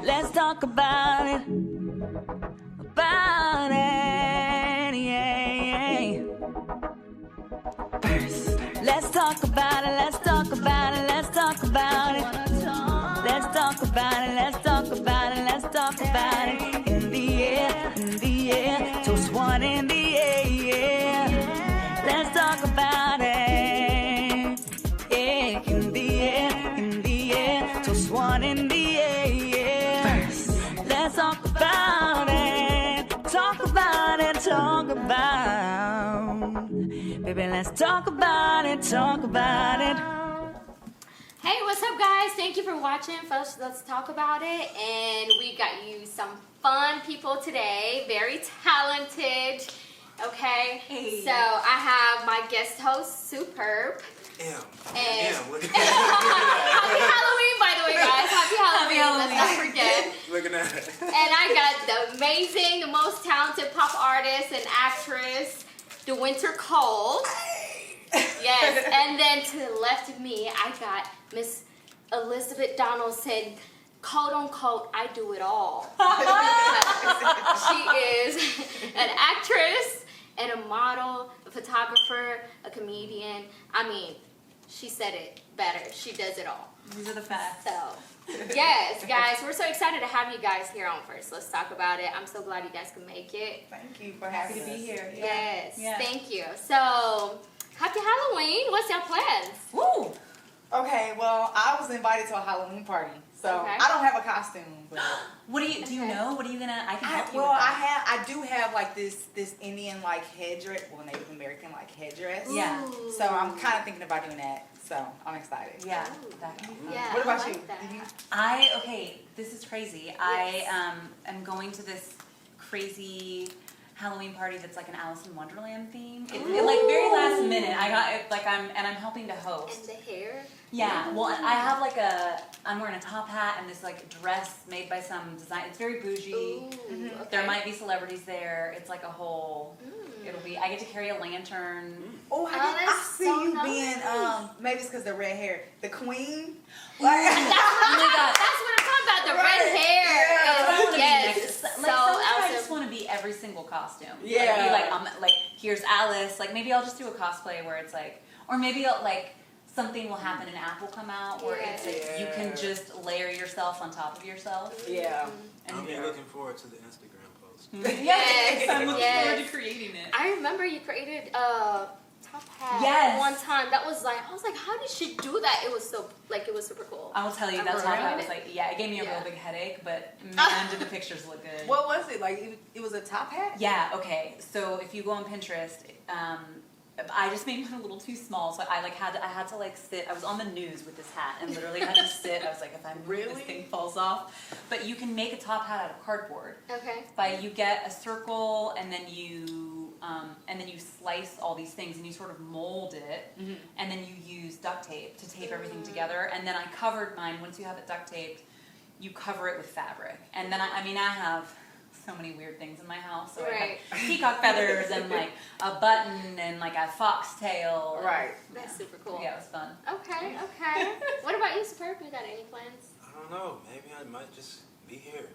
Let's talk about it. About it, yeah. Let's talk about it. Let's talk about it. Let's talk about it. Let's talk about it. Let's talk about it. Let's talk about it. In the air, in the air. Toast one in the air, yeah. Let's talk about it. Yeah, in the air, toast one in the air, yeah. Let's talk about it. Talk about it. Talk about. Baby, let's talk about it. Talk about it. Hey, what's up, guys? Thank you for watching. First, let's talk about it. And we got you some fun people today. Very talented. Okay? Hey. So, I have my guest host, Superb. Damn. Look Look at that. Happy Halloween, by the way, guys. Happy Halloween. Let's not forget. Looking at it. And I got the amazing, the most talented pop artist and actress, The Winter Cold. Yes. And then to the left of me, I got Miss Elisabeth Donaldson. Quote unquote, I do it all. She is an actress and a model, a photographer, a comedian. I mean, she said it better. She does it all. These are the facts. So, yes, guys, we're so excited to have you guys here on First. Let's talk about it. I'm so glad you guys can make it. Thank you for having Happy to us. be here. Yes, Yeah. thank you. So, happy Halloween. What's your plans? Woo! Okay, well, I was invited to a Halloween party, so Okay. I don't have a costume. But What do you know? What are you gonna? I can help you well, with that. I do have like this Indian like headdress, well, Native American like headdress. Yeah. Ooh. So I'm kind of thinking about doing that. So I'm excited. Yeah. Ooh. That can be fun. Yeah, What about I like you? that. Did you? Okay, this is crazy. Yes. I am going to this crazy Halloween party that's like an Alice in Wonderland theme. It like very last minute. I got it like I'm helping to host. And the hair? Yeah, well, I have like I'm wearing a top hat and this like dress made by some design. It's very bougie. Ooh, okay. There might be celebrities there. It's like a whole. I get to carry a lantern. Oh, I that's see so you nice. being maybe it's because the red hair, the queen. Oh my God. That's what I'm talking about, the red Right. hair. Yeah. That's what I wanna be Yes, next. it's Like, so sometimes I awesome. just want to be every single costume. Yeah. Like here's Alice. Like maybe I'll just do a cosplay where it's like, or maybe I'll like something will happen and app will come out where it's like you can just layer yourself on top of yourself. Yeah. And I'm looking forward to the Instagram post. Yes, I'm looking yes. forward to creating it. I remember you created a top hat Yes. one time. That was like, I was like, how did she do that? It was so, like, it was super cool. I will tell you, I'm that's why I remembering was it. like, yeah, it gave me a Yeah. real big headache, but man, did the pictures look good. What was it like? It was a top hat. Yeah, okay. So if you go on Pinterest, I just made mine a little too small, so I had to like sit. I was on the news with this hat and literally had to sit. I was like, if Really? this thing falls off. But you can make a top hat out of cardboard. Okay. You get a circle and then you slice all these things and you sort of mold it, and then you use duct tape to tape everything together. And then I covered mine. Once you have it duct taped, you cover it with fabric. And then I have so many weird things in my house. So I Right. have peacock feathers and like a button and like a foxtail. Right. That's super cool. Yeah, it was fun. Okay, okay. What about you, Superb? You got any plans? I don't know. Maybe I might just be here.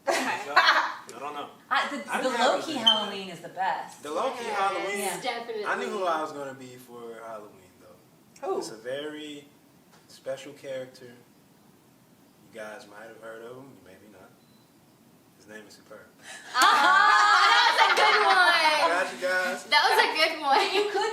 Okay. I don't know. The I'm low-key happy. Halloween is the best. The low-key Yes, Halloween. Yeah. Definitely. I knew who I was going to be for Halloween, though. Who? It's a very special character. You guys might have heard of him, maybe not. His name is Superb. That was a good I one. got you guys. That was a good one. You could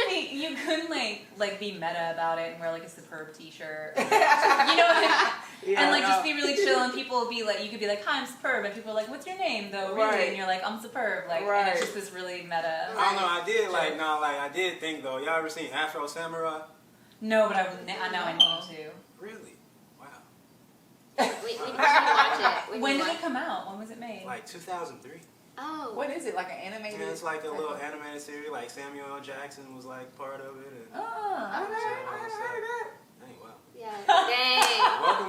like be meta about it and wear like a Superb t-shirt. You know what I mean? Yeah, And like I just know. be really chill and people will be like, you could be like, hi, I'm Superb. And people are like, what's your name though, really? Right. And you're like, I'm Superb. Like, and Right. it's just this really meta. I don't know. I did think though. Y'all ever seen Afro Samurai? No, but I know I need to. Really? Wow. We need to watch it. We need When to did watch it come out? When was it made? Like 2003. Oh. What is it like an animated? Yeah, it's like a little animated series. Like Samuel L. Jackson was like part of it. And I haven't heard that. Dang, wow. Yeah. Dang. Welcome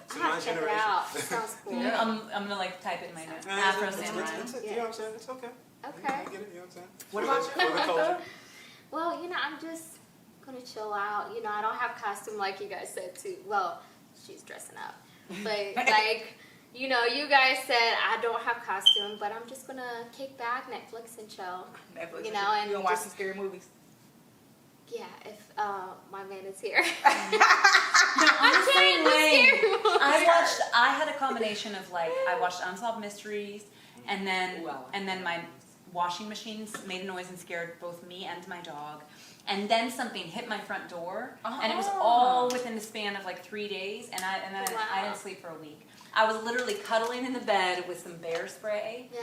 to I my have to check it generation. out. Sounds cool. I'm gonna like type it in my notes. Yeah, Afro it's- Samurai. You know what I'm saying? It's okay. Okay. I get it. You know what I'm saying? What about For the culture. Well, I'm just gonna chill out. I don't have costume like you guys said too. Well, she's dressing up, but like, you know, you guys said I don't have costume, but I'm just gonna kick back, Netflix and chill. Netflix. You know, and you gonna watch just- some scary movies? Yeah, if my man is here. Honestly, Scary movie. I had a combination of like, I watched Unsolved Mysteries, and then, Ooh, I like and then my washing machine made a noise and scared both me and my dog. And then something hit my front door, and it was all within the span of like 3 days, and then I didn't sleep for a week. I was literally cuddling in the bed with some bear spray, Yeah.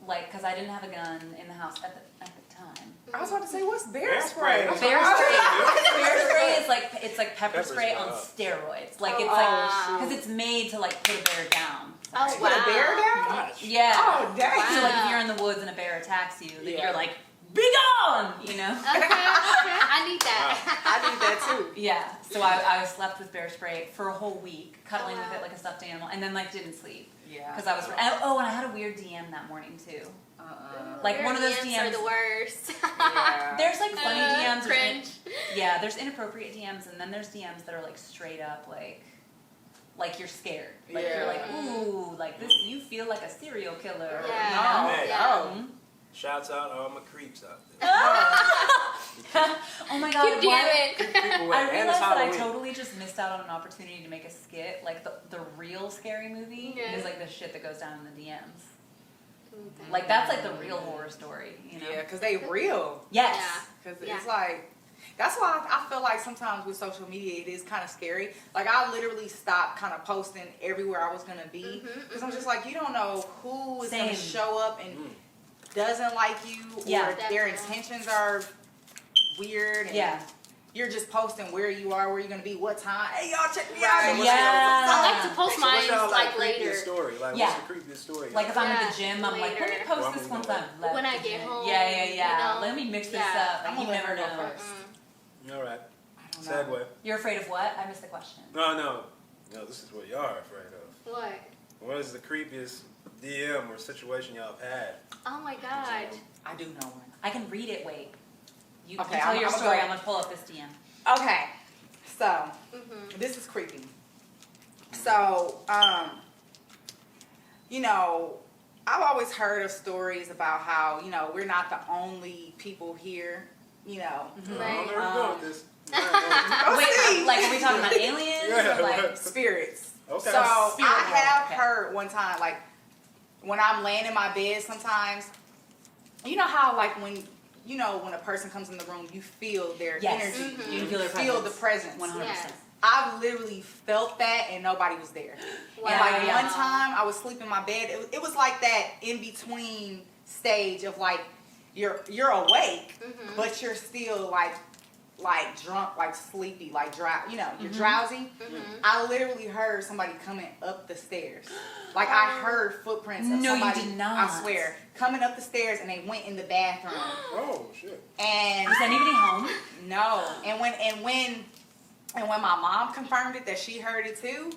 like, because I didn't have a gun in the house at the time. I was about to say, what's bear Bear spray? spray. Bear spray. Bear spray is like, it's like pepper Pepper spray spray. on steroids. Like, Oh, it's wow. like, because it's made to like put a bear down. Oh, Put a bear down? Gosh. Yeah. Oh, dang. So like if you're in the woods and a bear attacks you, then Yeah. you're like, be gone, you know? Okay. I need that. I need that too. Yeah. So I slept with bear spray for a whole week, cuddling with it like a stuffed animal, and then like didn't sleep Yeah. because I was. And I had a weird DM that morning too. Like Your one of those DMs are DMs. the worst. Yeah. There's like funny DMs. Cringe. Yeah, there's inappropriate DMs, and then there's DMs that are like straight up like you're scared. Like you're like, ooh, like this. You feel like a serial killer. Yeah. You know? Man. Yeah. Mhm. Shouts out all my creeps out there. Oh my god! Keep why- DMing. Keep people away. I And it's realized that I Halloween. totally just missed out on an opportunity to make a skit. Like the real scary movie Yeah. is like the shit that goes down in the DMs. Okay. Like that's like the real horror story, you know? Yeah, because they real. Yes. Because Yeah. it's like, that's why I feel like sometimes with social media it is kind of scary. Like I literally stopped kind of posting everywhere I was going to be. Because I'm just like, you don't know who is going to Same. show up and doesn't like you. Or Yeah. their Definitely. intentions are weird. And Yeah. you're just posting where you are, where you're going to be, what time. Hey, y'all check me Right. out. Yeah. I like to post So mine what's y'all like creepiest later. story? Like, Yeah. what's the creepiest story? Like if I'm at Yeah, the gym, I'm like, let me later. post Well, this I'm once gonna I've left When I the get gym. home, Yeah. you know? Let me mix this Yeah. up. I'm Like, you gonna let never her go know. first. All right. I don't know. Segue. You're afraid of what? I missed the question. No, this is what y'all are afraid of. What? What is the creepiest DM or situation y'all have had? Oh my god. I do know one. I can read it. Wait. You Okay, tell your I'm story. go- I'm gonna pull up this DM. Okay. So, this is creepy. So, you know, I've always heard of stories about how, you know, we're not the only people here, you know. I don't Right. know where we're going with this. Where we're going with this. Wait, like are we talking about aliens? Yeah, Or like, what? Spirits. Okay. So, Spirit I have world, okay. heard one time, like, when I'm laying in my bed sometimes, you know how, like, when a person comes in the room, you feel their yes. energy. You can feel their Feel the presence. presence. 100%. Yes. I've literally felt that and nobody was there. Wow. And like Yeah. one time I was sleeping in my bed. It was like that in between stage of like you're awake, but you're still like drunk, like sleepy, like you're drowsy. I literally heard somebody coming up the stairs. Like I heard footprints of No, you somebody. did not. I swear, coming up the stairs and they went in the bathroom. Oh, shit. And Is anybody home? no, and when my mom confirmed it that she heard it too.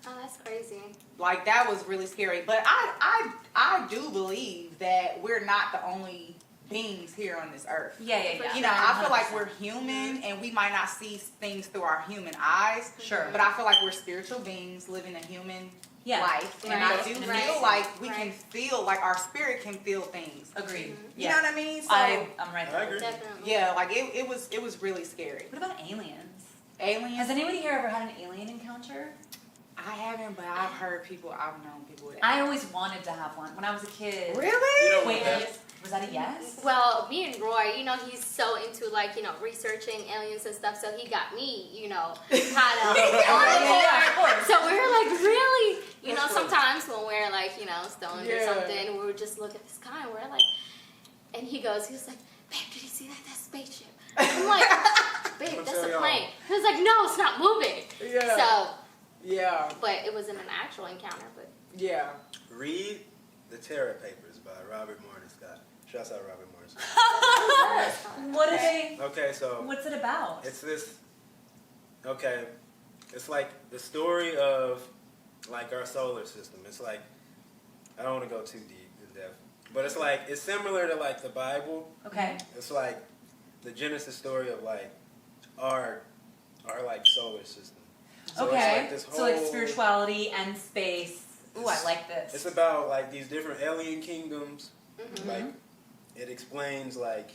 Oh, that's crazy. Like that was really scary. But I do believe that we're not the only beings here on this earth. Yeah. You know, I feel like we're human and we might not see things through our human eyes. Sure. But I feel like we're spiritual beings living a human Yeah. life. And Right. I do Right. feel like we Right. can feel like our spirit can feel things. Agreed. You know what I mean? So I'm right I there. agree. Definitely. yeah, like it was really scary. What about aliens? Aliens. Has anybody here ever had an alien encounter? I haven't, but I've heard people. I've known people that. I always wanted to have one when I was a kid. Really? You know Wait, what? was that a yes? Well, me and Roy, you know, he's so into like, you know, researching aliens and stuff. So he got me, you know, kind of on the Yeah, of board. course. So we were like, really? You know, That's cool. sometimes when we're like, you know, stoned or Yeah. something, we would just look at the sky and we're like, and he was like, babe, did you see that? That spaceship. I'm like, babe, I'ma that's tell a y'all. plane. He was like, no, it's not moving. Yeah. So, Yeah. but it wasn't an actual encounter, but. Yeah. Read The Terror Papers by Robert Morton Scott. Shouts out Robert Morton Scott. What are they? Okay, so What's it about? it's like the story of like our solar system. It's like, I don't want to go too deep in depth, but it's similar to like the Bible. Okay. It's like the Genesis story of like our like solar system. So Okay. It's like this So like whole- spirituality and space Ooh, I like this. It's about like these different alien kingdoms. Mm-hmm. Like it explains like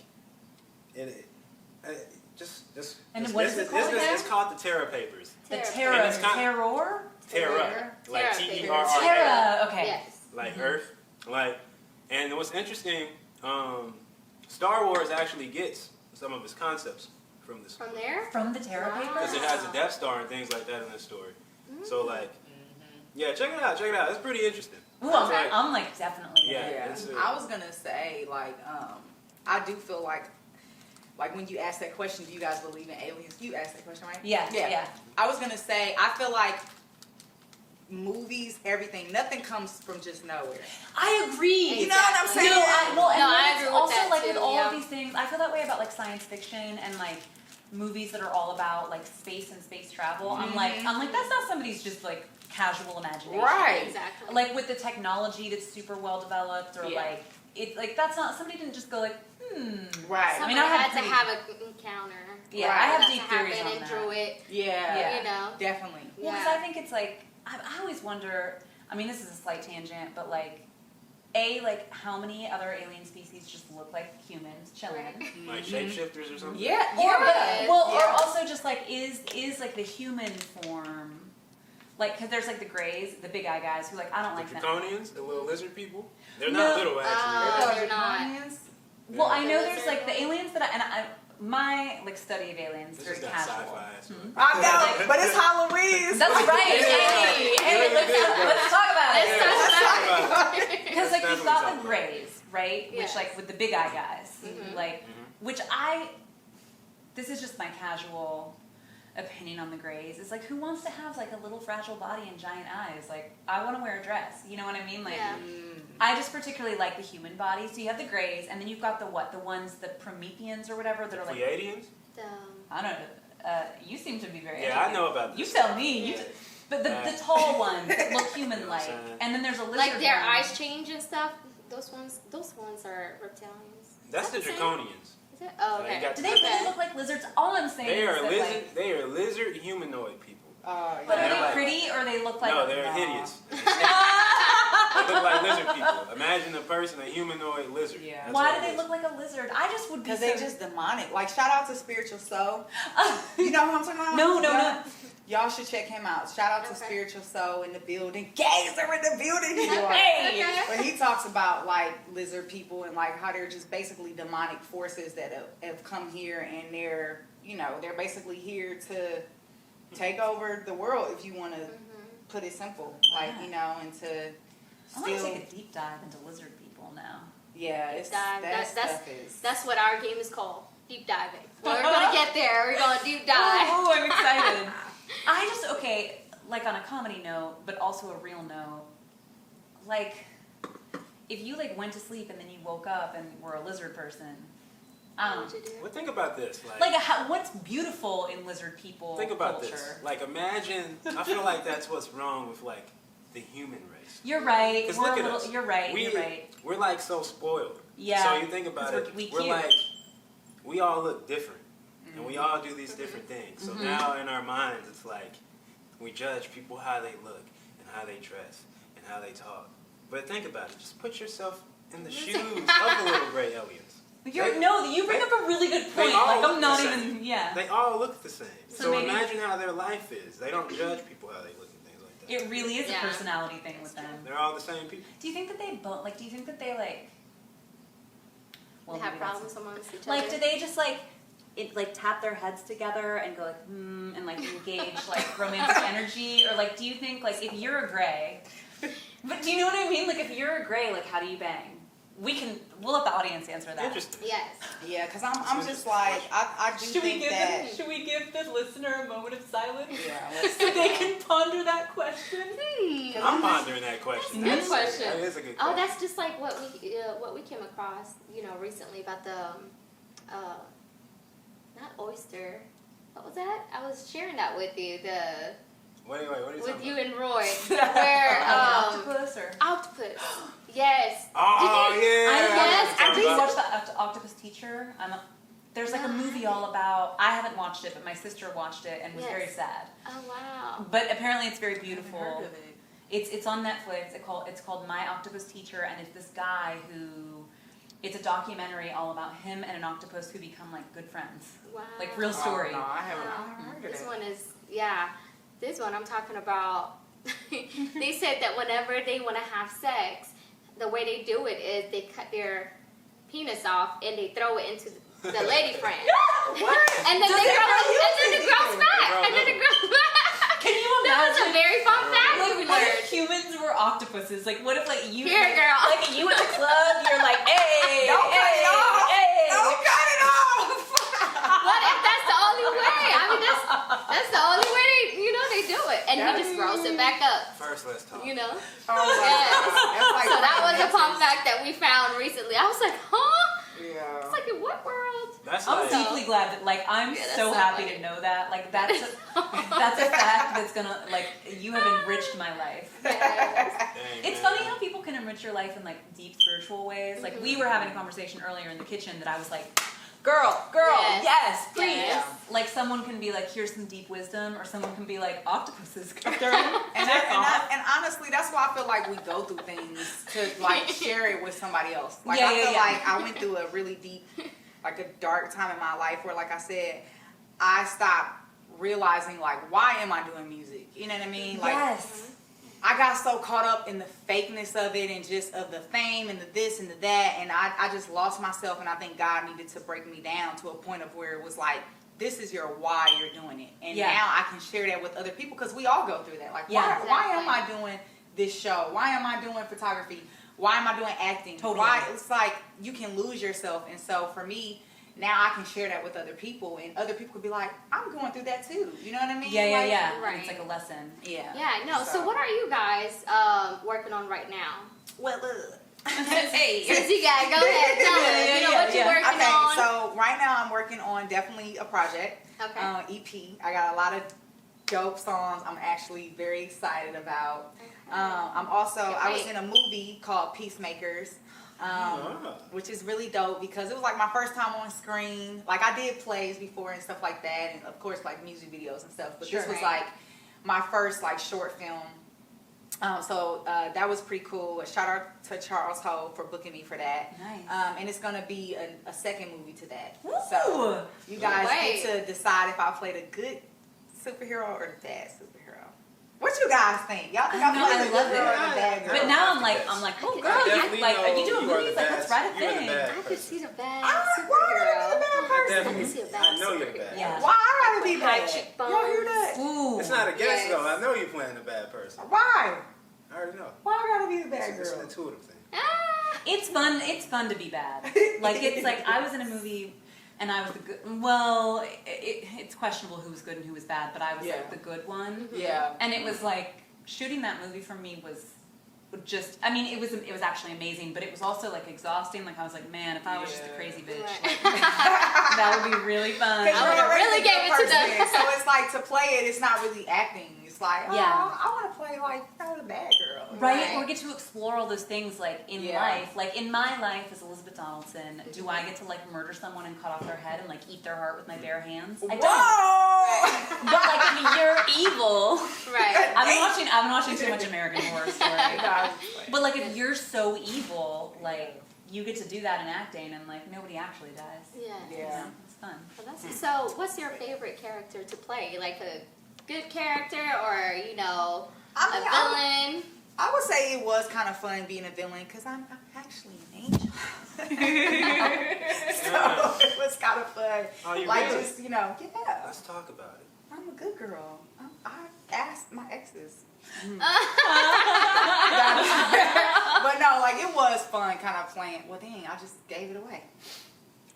just And what is it called again? It's called the Terra Papers. The Terra. Terra. And it's kind- Terror? Terra, like Terra Terra. Terra. Okay. Yes. Like Earth, like, and what's interesting, Star Wars actually gets some of its concepts from this. From there? From the Terra Wow. Papers? Because it has a Death Star and things like that in this story. So like, yeah, check it out. It's pretty interesting. Ooh, Okay. I'm like definitely. Yeah. Yeah, It's, I was gonna say like I do feel like when you ask that question, do you guys believe in aliens? You asked that question, right? Yeah. I was gonna say I feel like movies, everything, nothing comes from just nowhere. I agree. You know what I'm saying? No, I agree with also that like too, with all yeah. of these things, I feel that way about like science fiction and like movies that are all about like space and space travel. I'm like that's not somebody's just like casual imagination. Right. Exactly. Like with the technology that's super well developed, or Yeah. like it like that's not somebody didn't just go like Right. I mean, Somebody I have had to pretty- have an encounter. Yeah, Right. I have That deep to theories happen on and that. drew it. Yeah. You know. Definitely. Well, because Yeah. I think it's like I always wonder. I mean, this is a slight tangent, but like, like how many other alien species just look like humans chilling? like shapeshifters or something. Yeah. Or Yeah. or Yeah. also just like is like the human form, like because there's like the Greys, the big eye guys who like I don't The like them. draconians, the little lizard people. They're No. not little actually. They're not. Well, I The know there's lizard like the one? aliens that I my like study of aliens is This very is that casual. sci-fi aspect. I know, but it's Halloween. That's right. Yeah. Hey, let's talk about Let's it. talk about it. Because like Let's you've definitely got talk the about Greys, right? Yes. Which like with the big eye guys, Mhm. like which this is just my casual opinion on the Greys. It's like who wants to have like a little fragile body and giant eyes? Like I want to wear a dress. You know what I mean? Like Yeah. I just particularly like the human body. So you have the Greys, and then you've got the ones, the Prometheans or whatever that are like Pleiadians? I don't know. You seem to be very. Yeah, I educated. know about You this. tell me. But the tall ones that look human-like, You know what I'm saying? and then there's a lizard. Like their one. eyes change and stuff. Those ones are reptilians. That's Is the that same? draconians. Is it? Oh, Like, okay. you got Do they Okay. really look like lizards? All I'm saying They is are that, lizard. like, They are lizard humanoid people. but they're are they like- pretty or they look like? No, they're hideous. They look like lizard people. Imagine a person, a humanoid lizard. Yeah. That's Why what do it they is. look like a lizard? I just would be. Because they so- just demonic. Like, shout out to Spiritual Soul. You know what I'm talking about? No. Y'all should check him out. Shout out to Okay. Spiritual Soul in the building. Gays are in the building. Hey. Okay. But he talks about like lizard people and like how they're just basically demonic forces that have come here, and they're basically here to take over the world, if you want to put it simple, like and to I want to still take a deep dive into lizard people now. it's Dive. that stuff is That's what our game is called. Deep diving. We're gonna get there. We're gonna deep dive. Oh, I'm excited. Like on a comedy note, but also a real note. Like, if you like went to sleep and then you woke up and were a lizard person, What would you do? Well, think about this. what's beautiful in lizard people Think about culture? this. Like, imagine. I feel like that's what's wrong with like the human race. You're right. 'Cause We're look a at little. us. You're right. You're right. We're like so spoiled. Yeah. So you think about 'Cause it. we're We're cute. like, we all look different, and we all do these different things. So now in our minds, it's like we judge people how they look and how they dress and how they talk. But think about it. Just put yourself in the shoes of the little gray aliens. You bring up a really good they point. all Like I'm look not the even. same. Yeah. They all look the same. So So maybe- imagine how their life is. They don't judge people how they look and things like that. It really is Yeah. a personality thing with them. They're all the same people. Do you think that they do you think that they like? They have maybe that's- problems amongst each other. Like, do they just tap their heads together and go like, and like engage like romantic energy, or like, do you think like if you're a gray, but do you know what I mean? Like, if you're a gray, like, how do you bang? We'll let the audience answer that. Interesting. Yes. yeah, because I'm just like I do think that Should we give the listener a moment of silence yeah, let's so they can ponder that question? I'm pondering that question. Good That's- question. That is a good Oh, question. that's just like what we came across, recently about the not oyster. What was that? I was sharing that with you. Wait, what are you With talking you about? and Roy, where Octopus or? octopus. Yes. Oh, Did you- yeah. Yes, I Did you just- watch the Octopus Teacher? There's like a movie all about. I haven't watched it, but my sister watched it and was Yes. very sad. Oh wow. But apparently, it's very beautiful. heard of it. It's on Netflix. It's called My Octopus Teacher, and it's this guy who. It's a documentary all about him and an octopus who become like good friends. Wow. Like real story. Oh, no, I haven't heard of This it. one is, yeah. This one I'm talking about. They said that whenever they want to have sex, the way they do it is they cut their penis off and they throw it into the lady friend. What? And then it grows back. They grow And then it grows back. Can you That was a imagine? very fun fact Like, we what learned. if humans were octopuses? Like, what if, like, you... Here, girl. Like, you at the club, you're like, hey, Don't cut hey, it off. hey. Don't cut it off. What if that's the only way? I mean, that's the only way they do it. And he just rolls it back up, First, let's talk. you know? Oh my Yes. God. That's like So that was a fun Memphis. fact that we found recently. I was like, huh? Yeah. It's like, in what world? That's I'm like, deeply glad that, like, I'm Yeah, that's so so happy funny. to know that. Like, that's a fact that's gonna, like, you have enriched my life. Yes. dang, It's man. funny how people can enrich your life in, like, deep spiritual ways. Like, we were having a conversation earlier in the kitchen that I was like, girl, Yes. yes, please. Yes. Like, someone can be like, here's some deep wisdom, or someone can be like, octopuses. And honestly, that's why I feel like we go through things to like share it with somebody else. Like Yeah, I yeah, feel yeah. like I went through a really deep, like a dark time in my life where, like I said, I stopped realizing like, why am I doing music? You know what I mean? Like Yes. I got so caught up in the fakeness of it and just of the fame and the this and the that, and I just lost myself. And I think God needed to break me down to a point of where it was like, this is your why you're doing it. And Yeah. now I can share that with other people because we all go through that. Like, Yeah. why am I doing this show? Why am I doing photography? Why am I doing acting? Totally. Why? It's like you can lose yourself. And so for me, now I can share that with other people, and other people could be like, I'm going through that too. You know what I mean? Yeah, yeah, Like, yeah. And Right. it's like a lesson. Yeah. Yeah, I know. So what are you guys working on right now? Well, Hey. Since you guys, go ahead, tell us. Yeah, You know yeah, what you're yeah. working Okay, on. so right now I'm working on definitely a project, Okay. EP. I got a lot of dope songs I'm actually very excited about. I'm also, I was Great. in a movie called Peacemakers, Ah. which is really dope because it was like my first time on screen. Like I did plays before and stuff like that, and of course like music videos and stuff, but Sure. this was Right. like my first like short film. So that was pretty cool. A shout out to Charles Ho for booking me for that. Nice. And it's gonna be a second movie to that. Ooh. So you guys Wait. get to decide if I played a good superhero or a bad superhero. What you guys think? Y'all think I No, played I a love good girl it. or a bad girl? But now I'm like, I oh could- girl, I you, definitely like, are you know doing you are movies? the Like, bad- let's write a you're the thing. bad I could see the bad Why are you the bad superhero. person? I could see a bad I know you're superhero. bad. Yeah. Why I gotta be High bad? cheekbones. Y'all hear that? Ooh. It's not a guess Yes. though. I know you're playing a bad person. Why? I already know. Why I gotta be the bad It's girl? an intuitive thing. Ah. It's fun. It's fun to be bad. Like it's like I was in a movie, and I was the good. Well, it's questionable who was good and who was bad, but I was Yeah. like the good one. Yeah. And it was like shooting that movie for me was just. I mean, it was actually amazing, but it was also like exhausting. Like I was like, man, if I was just a Yeah. crazy bitch, Right. like, that would be really fun. Because I you're would've already really a gave good it to the- person. So it's like to play it, it's not really acting. It's like, oh, Yeah. I want to play like the bad girl. Right, Right. or get to explore all those things like in Yeah. life. Like in my life as Elisabeth Donaldson, do I get to like murder someone and cut off their head and like eat their heart with my bare hands? I don't. Whoa! But like if you're evil, Right. I've been watching too much American Horror Story. But But like if you're so evil, like you get to do that in acting and like nobody actually dies. Yeah. You yeah. know, it's fun. Well, so, what's your favorite character to play? Like a good character, or a villain? I would say it was kind of fun being a villain because I'm actually an angel. So it was kind of fun. Oh, you Like really? just, yeah. Let's talk about it. I'm a good girl. I asked my exes. But no, like it was fun kind of playing. Well, dang, I just gave it away.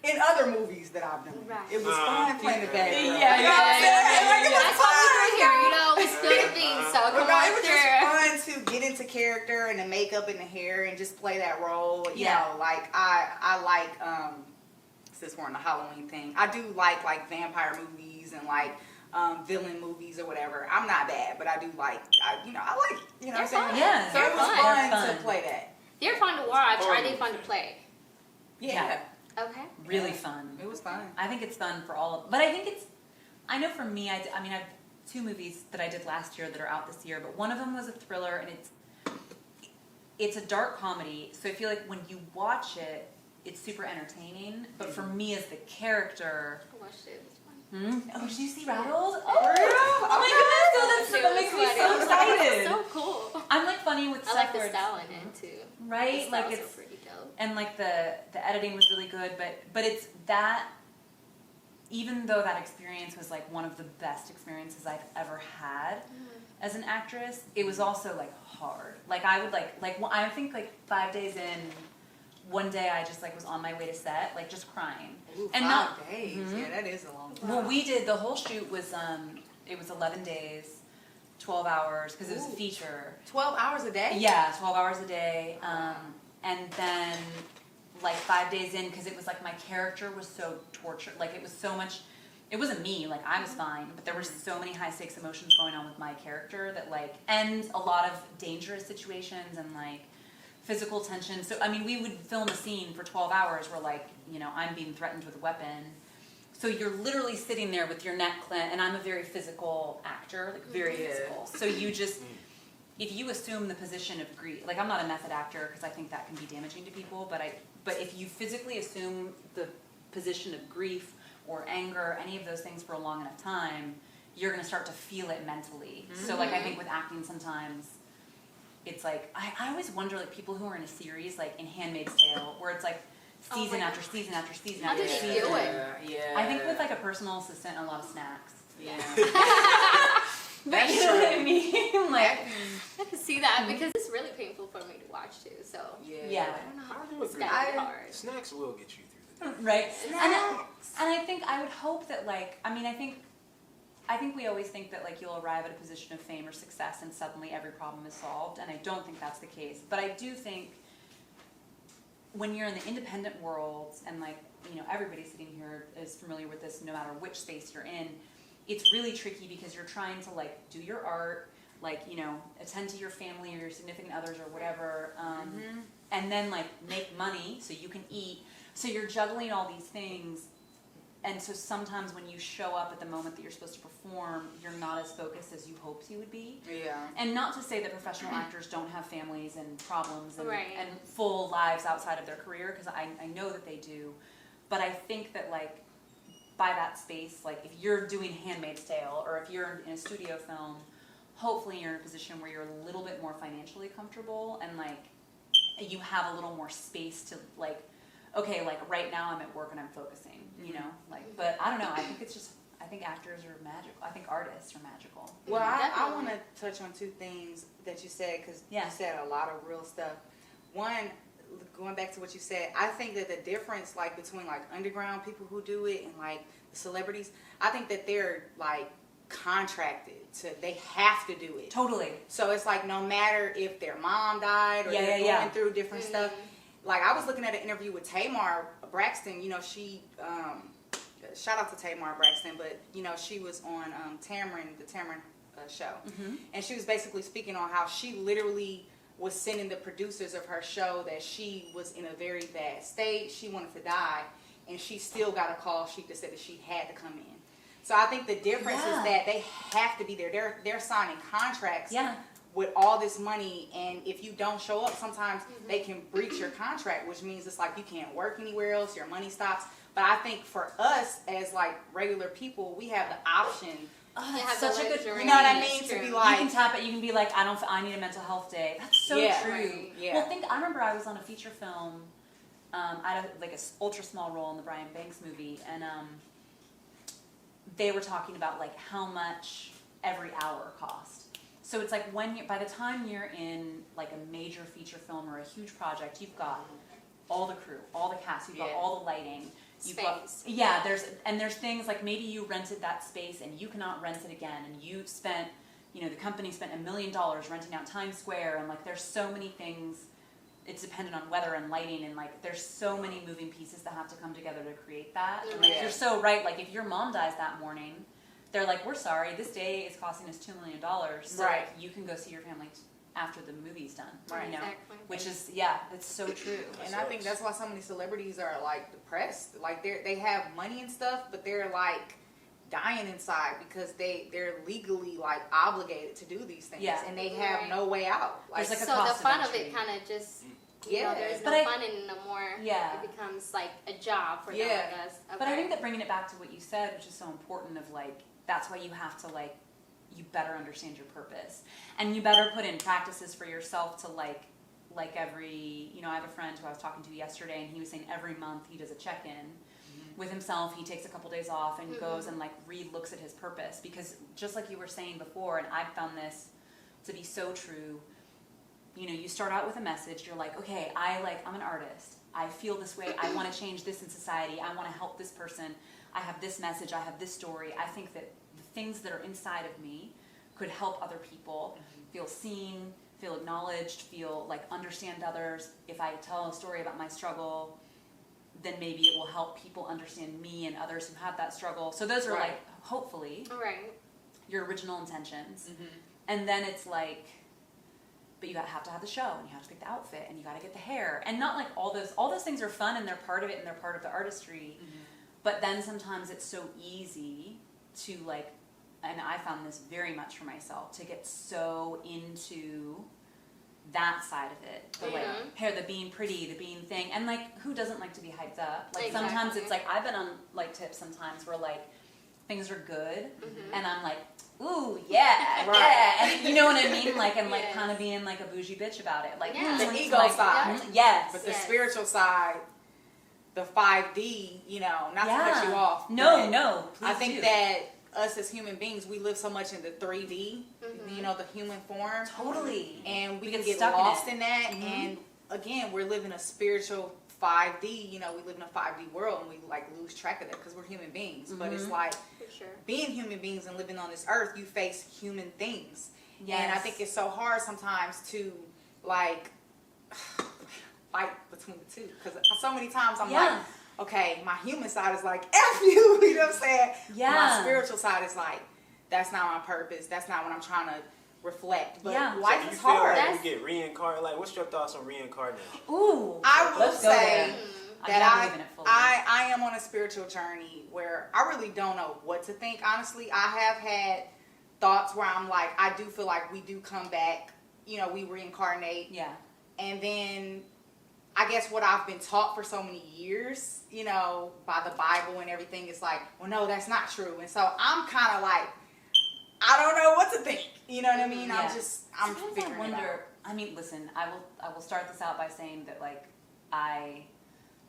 In other movies that I've done, Right. it was fun playing the bad girl. Yeah, You know what I'm saying? Like, it was That's why fun. we're here, we spill the beans, so But come no, on it was through. just fun to get into character and the makeup and the hair and just play that role. You Yeah. know, like I like since we're on the Halloween thing, I do like vampire movies and like villain movies or whatever. I'm not bad, but I do like I like what I'm They're saying. fun. Yeah, So They're it was fun. fun They're to fun. play that. They're fun to watch. Are they fun to play? Yeah, Really fun. it was fun. I think it's fun for all of, but I think it's, I know for me, I mean, two movies that I did last year that are out this year, but one of them was a thriller, and it's a dark comedy. So I feel like when you watch it, it's super entertaining. But for me as the character, I watched it. It was fun. oh, did you see Rattled? Oh, Oh my goodness! That makes me so excited. So cool. I'm like funny with I stuff like the where it's- style in it too. right? The Like styles it's are pretty dope. and like the editing was really good, but it's that. Even though that experience was like one of the best experiences I've ever had as an actress, it was also like hard. Like I would I think like 5 days in, one day I just like was on my way to set, like just crying. Ooh, And 5 not- days. Yeah, that is a long time. Well, we did the whole shoot was it was 11 days, 12 hours because it was a Ooh. feature. 12 hours a day? Yeah, 12 hours a day. And then like 5 days in, because it was like my character was so tortured. Like it was so much, it wasn't me, like I was fine, but there were so many high stakes emotions going on with my character that like, and a lot of dangerous situations and like physical tension. So, I mean, we would film a scene for 12 hours where like, you know, I'm being threatened with a weapon. So you're literally sitting there with your neck clenched, and I'm a very physical actor, like very physical. So you just, if you assume the position of grief, like I'm not a method actor because I think that can be damaging to people, but if you physically assume the position of grief or anger, any of those things for a long enough time, you're going to start to feel it mentally. So like I think with acting sometimes, it's like, I always wonder like people who are in a series, like in Handmaid's Tale, where it's like season my after season after season How after did they season. do it? Yeah. I think with like a personal assistant and a lot of snacks. Yeah. But you know what I mean? Like, I can see that because it's really painful for me to watch too. So yeah. I don't know how I do it's agree. gotta be hard. Snacks will get you through the day. Right. And I think I would hope that like, I mean, I think we always think that like you'll arrive at a position of fame or success and suddenly every problem is solved, and I don't think that's the case. But I do think when you're in the independent world, and like, you know, everybody sitting here is familiar with this no matter which space you're in, it's really tricky because you're trying to like do your art, like, you know, attend to your family or your significant others or whatever, and then like make money so you can eat. So you're juggling all these things. And so sometimes when you show up at the moment that you're supposed to perform, you're not as focused as you hoped you would be. Yeah. And not to say that professional actors don't have families and problems and, Right. and full lives outside of their career, because I know that they do. But I think that like by that space, like if you're doing Handmaid's Tale or if you're in a studio film, hopefully you're in a position where you're a little bit more financially comfortable and like you have a little more space to like, okay, like right now I'm at work and I'm focusing, you know, like, but I don't know, I think it's just, I think actors are magical. I think artists are magical. Well, I Definitely. want to touch on two things that you said, because Yeah. you said a lot of real stuff. One, going back to what you said, I think that the difference like between like underground people who do it and like the celebrities, I think that they're like contracted to, they have to do it. Totally. So it's like no matter if their mom died or Yeah, they're yeah, going yeah. through different stuff. Like I was looking at an interview with Tamar Braxton, you know, she, shout out to Tamar Braxton, but you know, she was on the Tamron show. And she was basically speaking on how she literally was sending the producers of her show that she was in a very bad state. She wanted to die, and she still got a call sheet that said that she had to come in. So I think the difference is that they have to be there. They're signing contracts with all this money, and if you don't show up, sometimes they can breach your contract, which means it's like you can't work anywhere else, your money stops. But I think for us as like regular people, we have the option. Oh, You that's have such the a good luxury. You know what I It's mean? To true. be like, you can tap it. You can be like, I need a mental health day. That's so Yeah, true. right, yeah. Well, I remember I was on a feature film. I had like a ultra small role in the Brian Banks movie, and they were talking about like how much every hour cost. So it's like by the time you're in like a major feature film or a huge project, you've got all the crew, all the cast, you've got all the lighting. You've got, Space. there's things like maybe you rented that space and you cannot rent it again, and you spent, you know, the company spent $1 million renting out Times Square, and like there's so many things. It's dependent on weather and lighting, and like there's so many moving pieces that have to come together to create that. And like Yeah. you're so right. Like if your mom dies that morning, they're like, we're sorry, this day is costing us $2 million, so Right. like, you can go see your family after the movie's done. Right. You know, Exactly. which is it's so true. and I think that's why so many celebrities are like depressed. Like they have money and stuff, but they're like dying inside because they're legally like obligated to do these things, Yeah. and they have Right. no way out. Like, There's like a So the cost fun of entry. it kind of just, Yeah. there's But no I- fun in it no more. Yeah. It becomes like a job for Yeah. them, I guess. But I think that bringing it back to what you said, which is so important, of like, that's why you have to like, you better understand your purpose. And you better put in practices for yourself to like every, I have a friend who I was talking to yesterday, and he was saying every month he does a check-in with himself. He takes a couple days off and goes and like re-looks at his purpose, because just like you were saying before, and I've found this to be so true, you start out with a message. You're like, okay, I'm an artist. I feel this way. I want to change this in society. I want to help this person. I have this message. I have this story. I think that the things that are inside of me could help other people feel seen, feel acknowledged, feel like understand others. If I tell a story about my struggle, then maybe it will help people understand me and others who have that struggle. So those are Right. like, hopefully, Right. your original intentions. And then it's like, but you have to have the show, and you have to pick the outfit, and you got to get the hair, and not like all those things are fun, and they're part of it, and they're part of the artistry. But then sometimes it's so easy to like, and I found this very much for myself, to get so into that side of it, the like hair, the being pretty, the being thing, and like, who doesn't like to be hyped up? Like sometimes it's like, I've been on like tips sometimes where like things are good, and I'm like, ooh, yeah, yeah, and you know what I mean? Like, and like kind of being like a bougie bitch about it, like The ego like, side. yes, But the spiritual side, the 5D, not to cut you off. No, but no, please I think do. that us as human beings, we live so much in the 3D, the human form. Totally. And we We can get get stuck in lost it. in that. And again, we're living a spiritual 5D, we live in a 5D world, and we like lose track of that because we're human beings. But it's like, For sure. being human beings and living on this earth, you face human things. Yes. And I think it's so hard sometimes to like fight between the two, because so many times I'm like, okay, my human side is like, F you, you know what I'm saying? Yeah. My spiritual side is like, that's not my purpose, that's not what I'm trying to reflect. But life So is you feel hard. like you get reincarnated? Like, what's your thoughts on reincarnation? Ooh, I will let's go say there. that I believe in it fully. I am on a spiritual journey where I really don't know what to think, honestly. I have had thoughts where I'm like, I do feel like we do come back, we reincarnate. Yeah. And then I guess what I've been taught for so many years, by the Bible and everything, is like, well, no, that's not true. And so I'm kind of like, I don't know what to think. You know what I mean? Yeah. I'm Sometimes figuring it out. I mean, listen, I will start this out by saying that like, I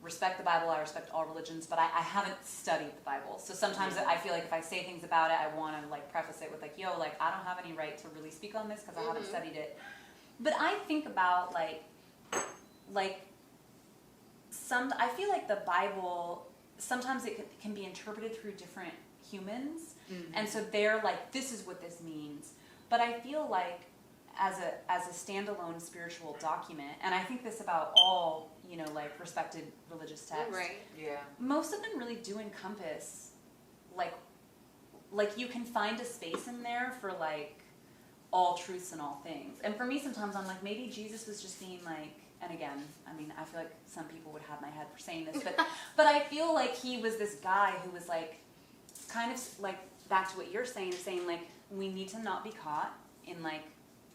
respect the Bible, I respect all religions, but I haven't studied the Bible. So sometimes I feel like if I say things about it, I want to like preface it with like, yo, like I don't have any right to really speak on this because I haven't studied it. But I think about like I feel like the Bible, sometimes it can be interpreted through different humans. And so they're like, this is what this means. But I feel like as a standalone spiritual document, and I think this about all, like respected religious texts. Right. Yeah. Most of them really do encompass like you can find a space in there for like all truths and all things. And for me, sometimes I'm like, maybe Jesus was just being like, and again, I mean, I feel like some people would have my head for saying this, but I feel like he was this guy who was like, kind of like back to what you're saying like, we need to not be caught in like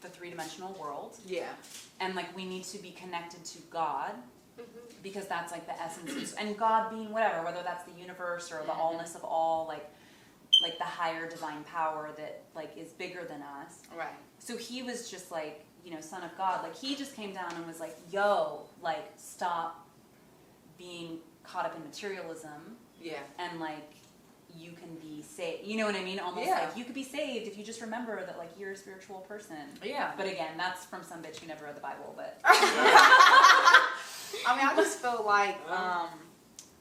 the three-dimensional world. Yeah. And like, we need to be connected to God, because that's like the essence, and God being whatever, whether that's the universe or the allness of all, like the higher divine power that like is bigger than us. Right. So he was just like, Son of God. Like he just came down and was like, yo, like stop being caught up in materialism. Yeah. And like you can be saved. You know what I mean? Almost like you could be saved if you just remember that like you're a spiritual person. Yeah. But again, that's from some bitch who never read the Bible, but I mean, I just feel like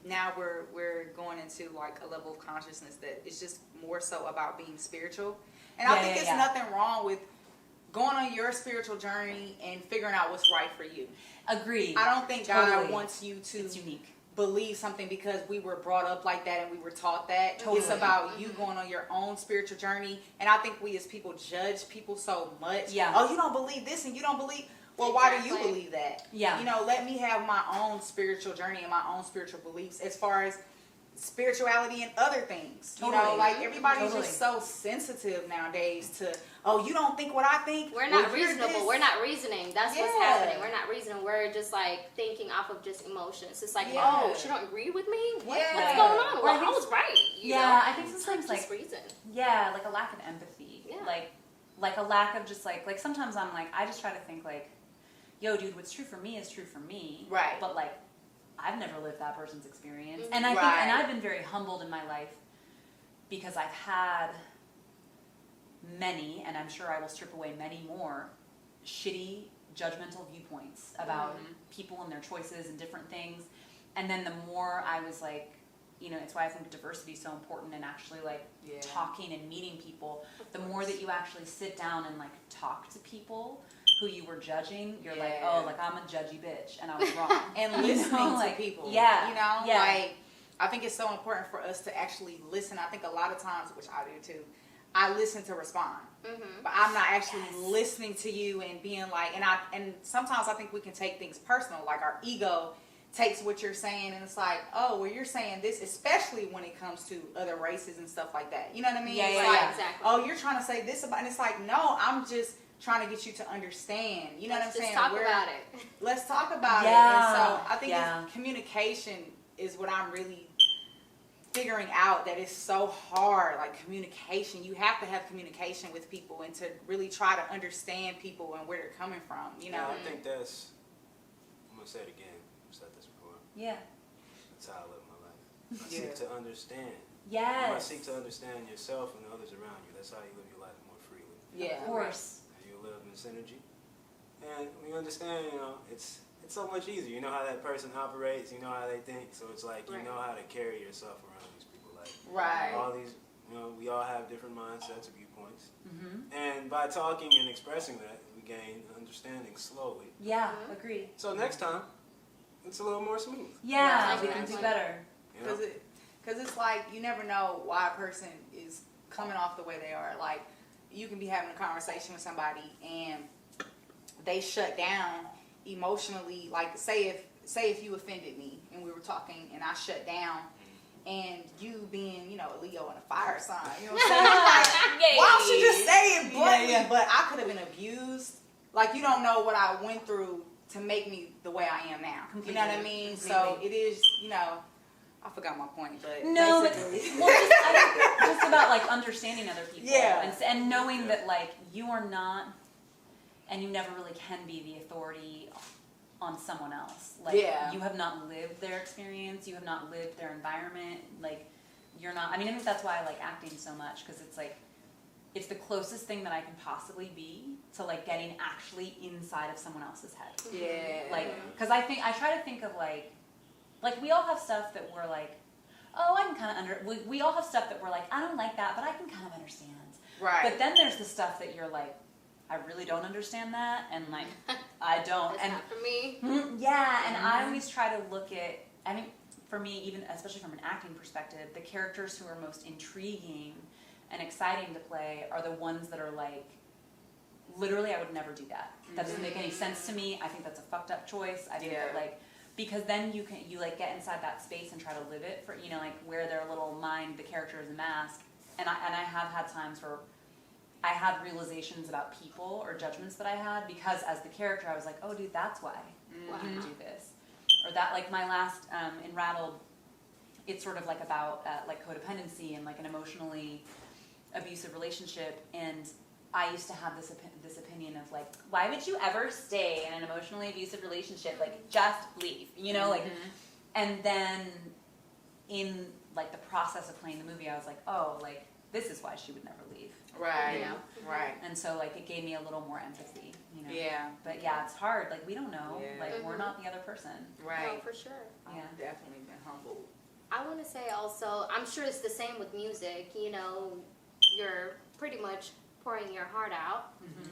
now we're going into like a level of consciousness that it's just more so about being spiritual. And I think there's nothing wrong with going on your spiritual journey and figuring out what's right for you. Agreed. I don't think God wants you to It's unique. believe something because we were brought up like that and we were taught that. Totally. It's about you going on your own spiritual journey. And I think we as people judge people so much. Yeah. Oh, you don't believe this and you don't believe. Well, why do you believe that? Yeah. Let me have my own spiritual journey and my own spiritual beliefs as far as spirituality and other things. You know, Totally. like everybody's Totally. just so sensitive nowadays to, oh, you don't think what I think. We're not Well, you're reasonable. this. We're not reasoning. That's what's Yeah. happening. We're not reasoning. We're just like thinking off of just emotions. It's like, Yeah. oh, she don't agree with me? What's Yeah. going on? Or Well, I I think- was right. You know? Yeah, I think sometimes Just like reason. yeah, like a lack of empathy. Yeah. Like a lack of just like sometimes I'm like I just try to think like, yo, dude, what's true for me is true for me. Right. But like I've never lived that person's experience. Mhm. And I think Right. and I've been very humbled in my life because I've had many, and I'm sure I will strip away many more, shitty, judgmental viewpoints about people and their choices and different things. And then the more I was like, you know, it's why I think diversity is so important and actually like Yeah. talking and meeting people. The more that you actually sit down and like talk to people who you were judging, you're like, Yeah. oh, like I'm a judgy bitch and I was wrong. And You listening know, to like, people. yeah, You know, yeah. like, I think it's so important for us to actually listen. I think a lot of times, which I do too, I listen to respond. Mm-hmm. But I'm not actually listening to you and being like, and sometimes I think we can take things personal, like our ego takes what you're saying and it's like, oh, well, you're saying this, especially when it comes to other races and stuff like that. You know what I mean? Yeah, It's yeah, like, yeah. Exactly. oh, you're trying to say this about, and it's like, no, I'm just trying to get you to understand. You know Let's what I'm saying? just talk about it. Let's talk about it. Yeah, And so I think yeah. communication is what I'm really figuring out, that it's so hard. Like communication, you have to have communication with people and to really try to understand people and where they're coming from, you know? I think that's, I'm going to say it again, I've said this before, Yeah. that's how I live my life. I Yeah. seek to understand. Yes. You seek to understand yourself and the others around you. That's how you live your life more freely. Yeah. Of course. And you live in synergy. And when you understand, you know, it's so much easier. You know how that person operates, you know how they think, so it's like you Right. know how to carry yourself around these people. Like Right. all these, you know, we all have different mindsets, viewpoints. Mm-hmm. And by talking and expressing that, we gain understanding slowly. Yeah, Mhm. agree. So next time, it's a little more smooth. Yeah, Right. we can do better. You know? Because it's like you never know why a person is coming off the way they are. Like you can be having a conversation with somebody and they shut down emotionally. Like say if you offended me and we were talking and I shut down, and you being, you know, a Leo and a fire sign, you know what I'm saying? Like, why don't you just say it bluntly? Yeah, yeah. But I could have been abused. Like you don't know what I went through to make me the way I am now. You know what I mean? So it is, you know, I forgot my point, but No, but basically. well, just about like understanding other people, Yeah. and knowing that like you are not, and you never really can be the authority on someone else. Like Yeah. you have not lived their experience, you have not lived their environment. Like you're not. I mean, I think that's why I like acting so much, because it's like it's the closest thing that I can possibly be to like getting actually inside of someone else's head. Yeah. Like, because I try to think of like we all have stuff that we're like, oh, I can kind of we all have stuff that we're like, I don't like that, but I can kind of understand. Right. But then there's the stuff that you're like, I really don't understand that, and like, I don't. That's And not for me. yeah, and I always try to look at, I think for me, even especially from an acting perspective, the characters who are most intriguing and exciting to play are the ones that are like, literally, I would never do that. That doesn't make any sense to me. I think that's a fucked up choice. I think that like, because then you like get inside that space and try to live it for, you know, like wear their little mind, the character is a mask. And I have had times where I had realizations about people or judgments that I had because as the character I was like, oh dude, that's why I do this. Or that, like my last, in Rattled, it's sort of like about like codependency and like an emotionally abusive relationship, and I used to have this opinion of like, why would you ever stay in an emotionally abusive relationship? Like, just leave, you know, like, and then in like the process of playing the movie, I was like, oh, like this is why she would never leave. Right. Yeah. Right. And so like it gave me a little more empathy, you know. Yeah. But yeah, it's hard. Like we don't know. Yeah. Like we're not the other person. Right. No, for sure. Yeah. I've definitely been humbled. I want to say also, I'm sure it's the same with music. You know, you're pretty much pouring your heart out.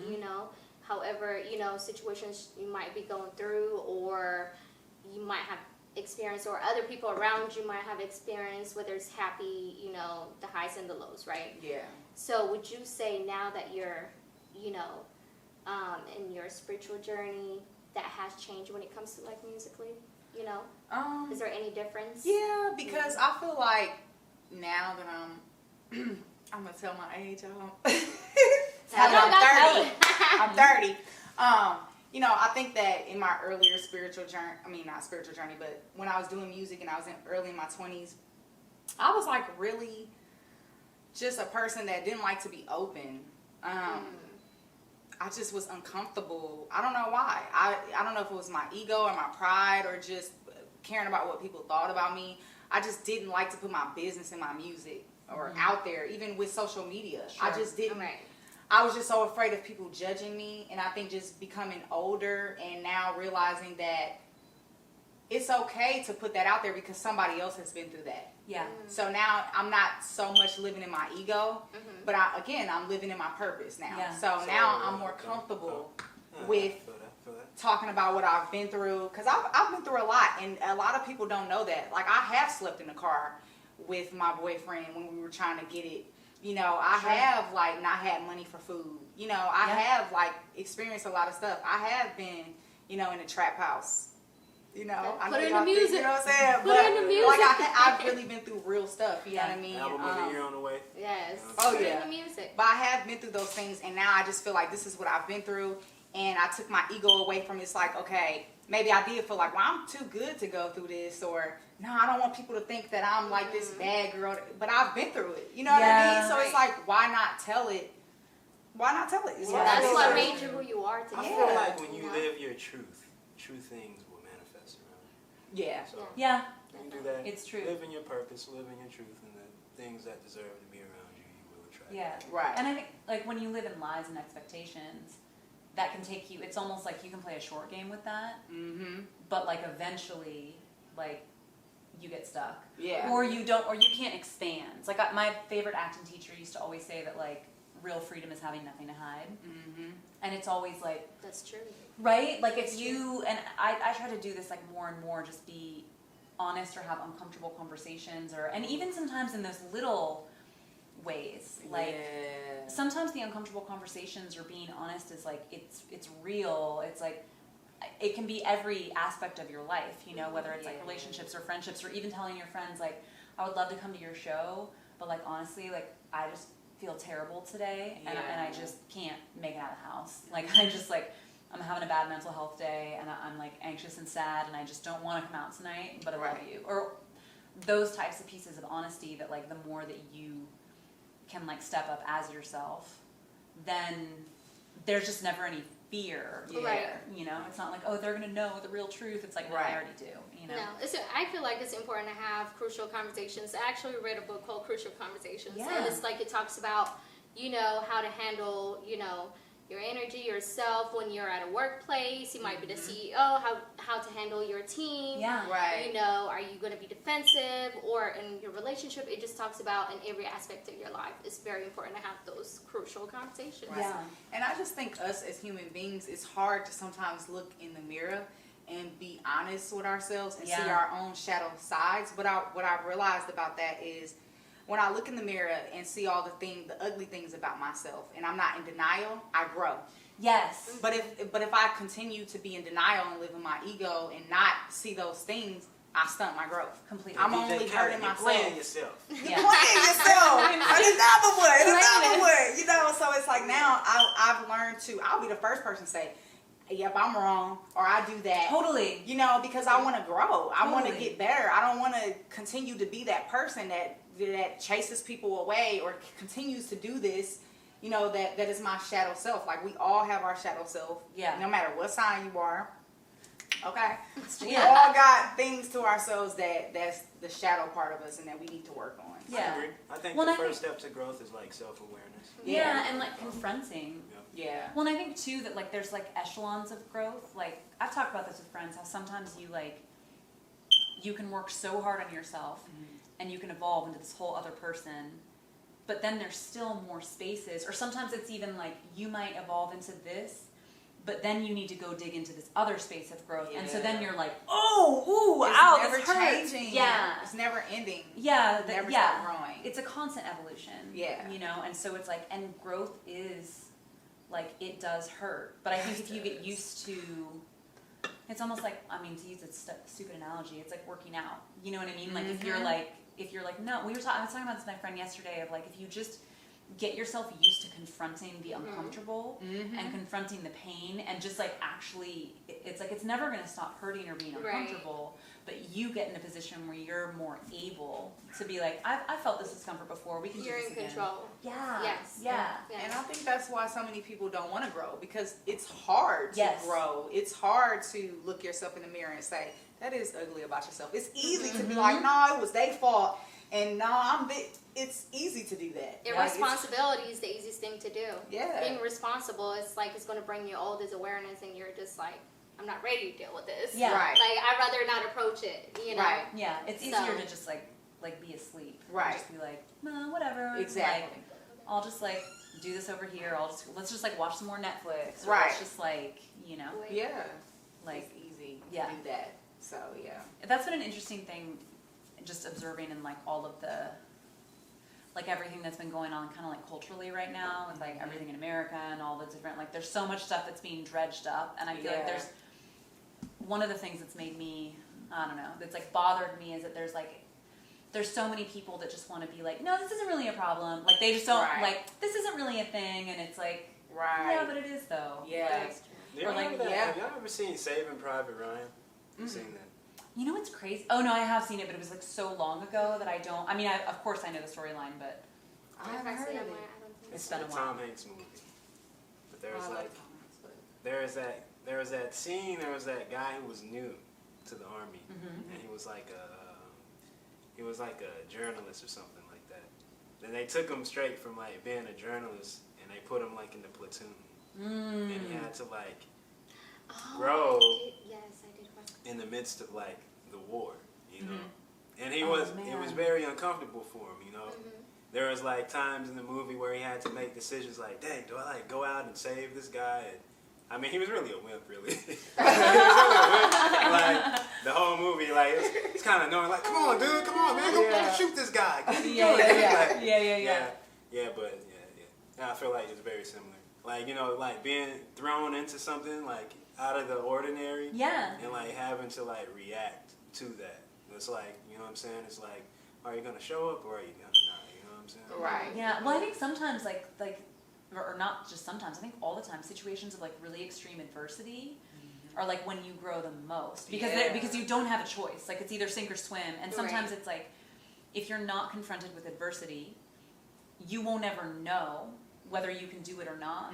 You know, however, you know, situations you might be going through, or you might have experienced, or other people around you might have experienced, whether it's happy, you know, the highs and the lows, right? Yeah. So would you say now that you're, you know, in your spiritual journey, that has changed when it comes to like musically? You know, is there any difference? Yeah, because I feel like now that I'm gonna tell my age. I'm 30. You know, I think that in my earlier spiritual journey, not spiritual journey, but when I was doing music and I was early in my 20s, I was like really just a person that didn't like to be open. I just was uncomfortable. I don't know why. I don't know if it was my ego or my pride or just caring about what people thought about me. I just didn't like to put my business in my music or out there, even with social media. Sure. I just didn't. Okay. I was just so afraid of people judging me, and I think just becoming older and now realizing that it's okay to put that out there because somebody else has been through that. Yeah. So now I'm not so much living in my ego, but I'm living in my purpose now. Yeah. So now I'm more comfortable with talking about what I've been through, because I've been through a lot, and a lot of people don't know that. Like, I have slept in the car with my boyfriend when we were trying to get it. You know, I have, like, not had money for food. You know, I have, like, experienced a lot of stuff. I have been, you know, in a trap house. You know, I know put in the music. You know what I'm saying? Put in the music. Like, I've really been through real stuff. You know what I mean? Album of the year on the way. Yes. Oh, put yeah. in the music. But I have been through those things, and now I just feel like this is what I've been through, and I took my ego away from it. It's like, okay, maybe I did feel like, well, I'm too good to go through this, or no, I don't want people to think that I'm like this bad girl, but I've been through it. You know what I mean? So it's like, why not tell it? Why not tell it? That's what made you who you are today. I feel like when you live your truth, true things will manifest around you. Yeah. So yeah. When you do that, it's true. Live in your purpose, live in your truth, and the things that deserve to be around you, you will attract. Yeah. Right. And I think, like, when you live in lies and expectations, that can take you, it's almost like you can play a short game with that, but, like, eventually, like, you get stuck. Yeah. Or you don't, or you can't expand. It's like, my favorite acting teacher used to always say that, like, real freedom is having nothing to hide. And it's always like, that's true. Right? Like, if you, and I try to do this, like, more and more, just be honest or have uncomfortable conversations, or, and even sometimes in those little ways, like, sometimes the uncomfortable conversations or being honest is like, it's real. It's like, it can be every aspect of your life, you know, whether it's like relationships or friendships, or even telling your friends, like, I would love to come to your show, but, like, honestly, like, I just feel terrible today, and I just can't make it out of the house. Like, I just, like, I'm having a bad mental health day, and I'm, like, anxious and sad, and I just don't want to come out tonight, but I love you. Or those types of pieces of honesty that, like, the more that you can, like, step up as yourself, then there's just never any fear there, you know? It's not like, oh, they're going to know the real truth. It's like, no, I already do, you know? No, I feel like it's important to have crucial conversations. I actually read a book called Crucial Conversations. Yeah. And it's like, it talks about, you know, how to handle, you know, your energy, yourself when you're at a workplace. You might be the CEO, how to handle your team. Yeah, right. You know, are you going to be defensive, or in your relationship? It just talks about in every aspect of your life. It's very important to have those crucial conversations. Right. Yeah. And I just think us as human beings, it's hard to sometimes look in the mirror and be honest with ourselves and see our own shadow sides. But what I've realized about that is, when I look in the mirror and see all the ugly things about myself, and I'm not in denial, I grow. Yes. But if I continue to be in denial and live in my ego and not see those things, I stunt my growth. Completely. I'm only hurting myself. You're playing yourself. You're playing yourself. Another one. You know, so it's like, now I've learned I'll be the first person to say, yep, I'm wrong, or I do that. Totally. You know, because I want to grow. I want to get better. I don't want to continue to be that person that chases people away or continues to do this. You know, that is my shadow self. Like, we all have our shadow self. Yeah. No matter what sign you are. Okay. We all got things to ourselves that's the shadow part of us, and that we need to work on. Yeah. I agree. I think the first step to growth is, like, self-awareness. Yeah, and, like, confronting. Yeah. Well, and I think, too, that, like, there's, like, echelons of growth. Like, I've talked about this with friends, how sometimes you can work so hard on yourself, and you can evolve into this whole other person, but then there's still more spaces, or sometimes it's even, like, you might evolve into this, but then you need to go dig into this other space of growth, and so then you're like, It's never changing. Yeah. It's never ending. Yeah. Never stop growing. It's a constant evolution. Yeah. You know, and so it's like, and growth is, like, it does hurt. But I think if you get used to It's almost like, I mean, to use a stupid analogy, it's like working out. You know what I mean? Like if you're like, no, I was talking about this with my friend yesterday of like, if you just get yourself used to confronting the uncomfortable and confronting the pain and just like actually, it's like, it's never going to stop hurting or being uncomfortable, but you get in a position where you're more able to be like, I felt this discomfort before, we can do this again. You're in control. Yeah. Yes. Yeah. And I think that's why so many people don't want to grow, because it's hard to Yes. grow. It's hard to look yourself in the mirror and say, that is ugly about yourself. It's easy to be like, no, it was their fault. And no, it's easy to do that. Irresponsibility is the easiest thing to do. Yeah. Being responsible, it's like it's going to bring you all this awareness, and you're just like, I'm not ready to deal with this. Yeah. Right. Like, I'd rather not approach it, you know? Right. Yeah, it's easier to just like be asleep. Right. Just be like, no, whatever. Exactly. Like, I'll just like do this over here. Let's just like watch some more Netflix. Or Right. Let's just like, you know, Yeah. like It's easy to yeah. do that. So, yeah. That's been an interesting thing, just observing in like all of the, like everything that's been going on kind of like culturally right now with like everything in America and all the different, like there's so much stuff that's being dredged up, and I feel like there's one of the things that's made me, I don't know, that's like bothered me is that there's so many people that just want to be like, no, this isn't really a problem. Like they just don't like, this isn't really a thing, and it's like, yeah, but it is though. Yeah. Or like, Have y'all ever seen Saving Private Ryan? You've seen that? You know what's crazy? Oh no, I have seen it, but it was like so long ago that I don't. I mean, of course I know the storyline, but I haven't heard of it. it's been a The while. Tom Hanks movie. But there was I like, like Tom Hanks, but- there was that scene. There was that guy who was new to the army, and he was like a journalist or something like that. Then they took him straight from like being a journalist, and they put him like in the platoon, and he had to like grow Yes, I did watch that. in the midst of like the war, you know. And it was very uncomfortable for him, you know. There was like times in the movie where he had to make decisions like, dang, do I like go out and save this guy? And, I mean, he was really a wimp, really. He was really a wimp. Like the whole movie, like it's kind of knowing, like, come on, dude, come on, man, go shoot this guy. Yeah, but I feel like it's very similar. Like, you know, like being thrown into something like out of the ordinary. Yeah. And like having to like react to that. It's like, you know what I'm saying? It's like, are you gonna show up or are you gonna not? You know what I'm saying? Right. Yeah. Well, I think sometimes like or not just sometimes. I think all the time situations of like really extreme adversity are like when you grow the most because you don't have a choice. Like it's either sink or swim, and sometimes it's like if you're not confronted with adversity, you won't ever know whether you can do it or not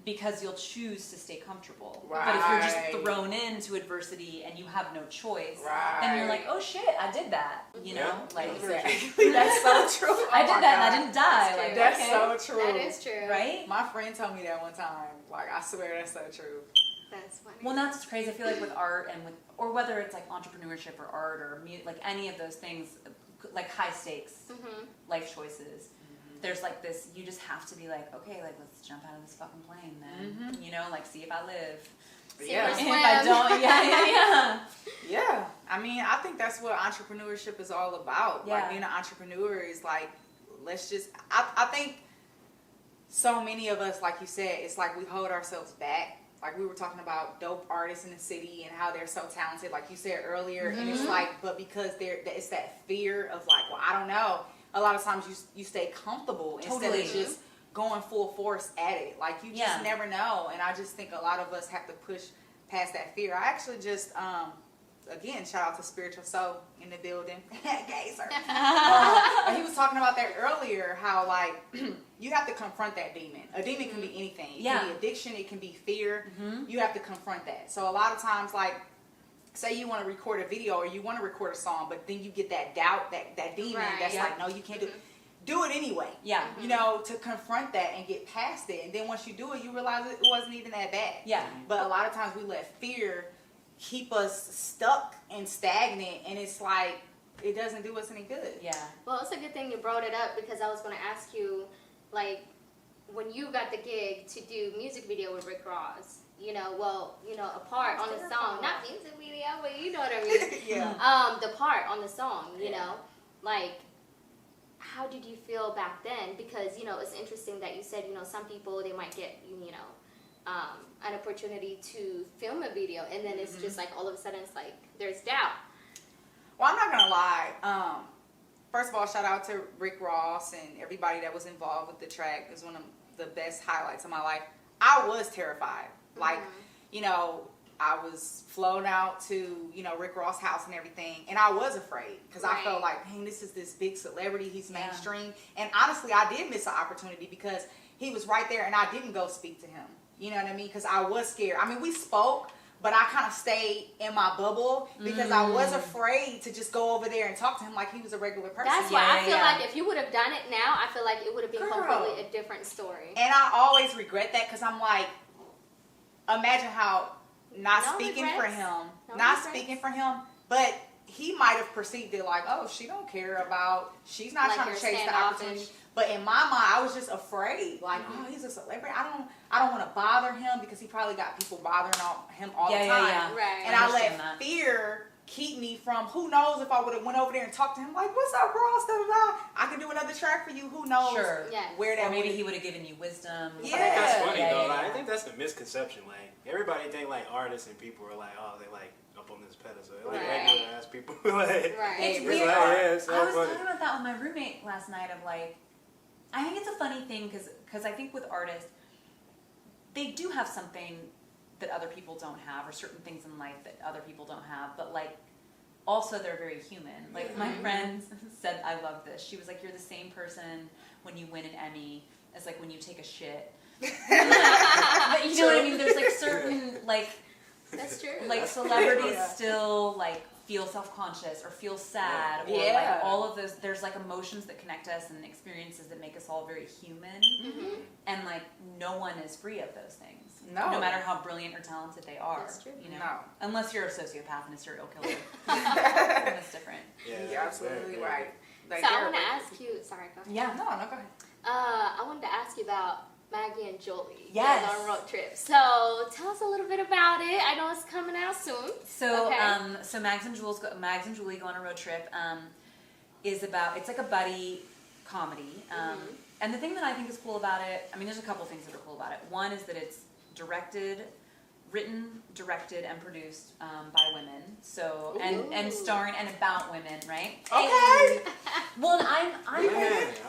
because you'll choose to stay comfortable. Right. But if you're just thrown into adversity and you have no choice, then you're like, oh shit, I did that. You know, like exactly. That's so true. I did that and I didn't die. Like That's so true. That is true. right? My friend told me that one time. Like, I swear that's so true. That's funny. Well, that's what's crazy. I feel like with art and or whether it's like entrepreneurship or art or like any of those things, like high stakes life choices. There's like this, you just have to be like, okay, like let's jump out of this fucking plane then, you know, like see if I live. Yeah. And if I don't, Yeah. I mean, I think that's what entrepreneurship is all about. Yeah. Like being an entrepreneur is like, let's just, I think so many of us, like you said, it's like we hold ourselves back. Like we were talking about dope artists in the city and how they're so talented, like you said earlier. And it's like, but because it's that fear of like, well, I don't know. A lot of times you stay comfortable instead of just going full force at it. Like you just never know. And I just think a lot of us have to push past that fear. I actually just, again, shout out to Spiritual Soul in the building. Gazer. He was talking about that earlier, how like you have to confront that demon. A demon can be anything. It can be addiction. It can be fear. You have to confront that. So a lot of times, like, say you want to record a video or you want to record a song, but then you get that doubt, that demon that's like, no, you can't do it. Do it anyway. Yeah. You know, to confront that and get past it. And then once you do it, you realize it wasn't even that bad. Yeah. But a lot of times we let fear keep us stuck and stagnant, and it's like, it doesn't do us any good. Yeah. Well, it's a good thing you brought it up because I was going to ask you, like, when you got the gig to do music video with Rick Ross, you know, a part on the song, not music video, but you know what I mean. The part on the song, you know, like, how did you feel back then? Because, you know, it's interesting that you said, you know, some people, they might get, you know, an opportunity to film a video, and then it's just like all of a sudden it's like there's doubt. Well, I'm not gonna lie. First of all, shout out to Rick Ross and everybody that was involved with the track. It was one of the best highlights of my life. I was terrified. Like, you know, I was flown out to, you know, Rick Ross' house and everything, and I was afraid because I felt like, dang, this is this big celebrity. He's mainstream. And honestly, I did miss an opportunity because he was right there, and I didn't go speak to him. You know what I mean? Because I was scared. I mean, we spoke, but I kind of stayed in my bubble because I was afraid to just go over there and talk to him like he was a regular person. That's why I feel like if you would have done it now, I feel like it would have been completely a different story. And I always regret that because I'm like, imagine how speaking for him, but he might have perceived it like, oh, she don't care about, she's not Like trying to chase the opportunity. But in my mind, I was just afraid, like, oh, he's a celebrity. I don't want to bother him because he probably got people bothering him all the time. Yeah. Right. And I let fear keep me from, who knows if I would have went over there and talked to him like, what's up, Ross? I can do another track for you. Who knows where that or maybe he would have given you wisdom. Yeah. That's funny though. Like, I think that's the misconception. Like, everybody think like artists and people are like, oh, they like up on this pedestal. They're like regular ass people. Like, It's it's weird. like, it's so I was funny. talking about that with my roommate last night of like, I think it's a funny thing because I think with artists, they do have something that other people don't have, or certain things in life that other people don't have, but like also they're very human. Like my friend said, I love this. She was like, you're the same person when you win an Emmy as like when you take a shit. But you know what I mean? There's like certain like, That's true. like celebrities still like feel self-conscious or feel sad or like all of those. There's like emotions that connect us and experiences that make us all very human. And like no one is free of those things. No matter how brilliant or talented they are. That's true. You know? Unless you're a sociopath and a serial killer. That's different. Yeah, you're absolutely right. Like, so I want to ask you. Sorry, go ahead. Yeah. No, go ahead. I wanted to ask you about Maggie and Julie. Yes. On a road trip. So tell us a little bit about it. I know it's coming out soon. So so Mags and Julie go on a road trip. Is about, it's like a buddy comedy. And the thing that I think is cool about it, I mean, there's a couple things that are cool about it. One is that it's written, directed, and produced by women. So and starring and about women, right? Okay. Well, and I'm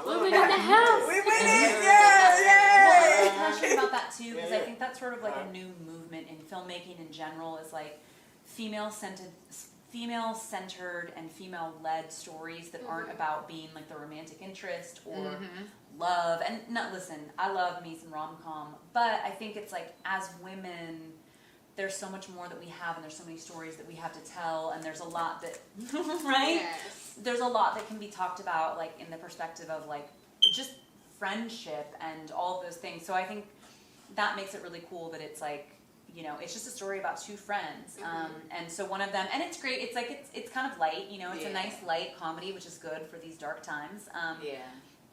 women in the house. Women in, yeah. I'm passionate about that too because I think that's sort of like a new movement in filmmaking in general. Is like female-centered and female-led stories that aren't about being like the romantic interest or love. And listen, I love me some rom-com, but I think it's like as women, there's so much more that we have, and there's so many stories that we have to tell, and there's a lot that right? Yes. There's a lot that can be talked about like in the perspective of like just friendship and all of those things. So I think that makes it really cool that it's like, you know, it's just a story about two friends. And so one of them, and it's great, it's like, it's kind of light, you know, it's a nice light comedy, which is good for these dark times.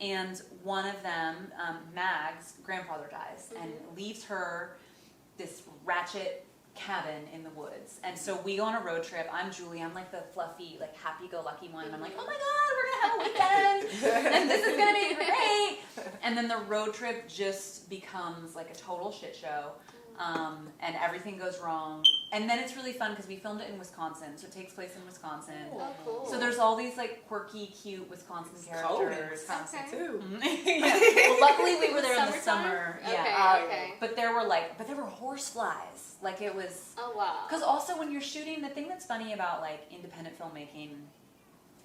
And one of them, Mag's grandfather dies and leaves her this ratchet cabin in the woods. And so we go on a road trip. I'm Julie. I'm like the fluffy, like happy-go-lucky one. And I'm like, oh my God, we're going to have a weekend. And this is going to be great. And then the road trip just becomes like a total shit show. And everything goes wrong. And then it's really fun because we filmed it in Wisconsin. So it takes place in Wisconsin. Oh, cool. So there's all these like quirky, cute Wisconsin characters. Cold in Wisconsin too. Well, luckily we were there in the summer. Okay. But there were horse flies. Like it was. Oh wow. Because also when you're shooting, the thing that's funny about like independent filmmaking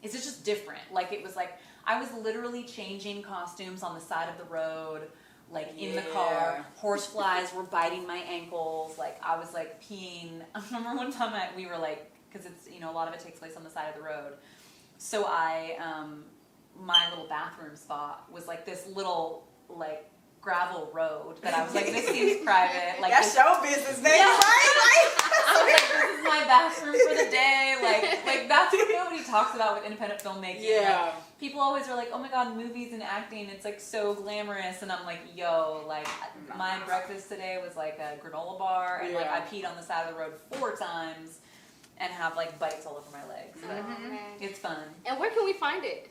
is it's just different. Like it was like I was literally changing costumes on the side of the road. Like in the car, horse flies were biting my ankles. Like I was like peeing. I remember one time we were like, because it's, you know, a lot of it takes place on the side of the road. So my little bathroom spot was like this little like gravel road that I was like, this seems private. Like that's show business, baby, right? I was like, this is my bathroom for the day. Like that's what nobody talks about with independent filmmaking. Yeah. Like, people always are like, oh my God, movies and acting, it's like so glamorous. And I'm like, yo, like my breakfast today was like a granola bar and like I peed on the side of the road 4 times and have like bites all over my legs. But it's fun. And where can we find it?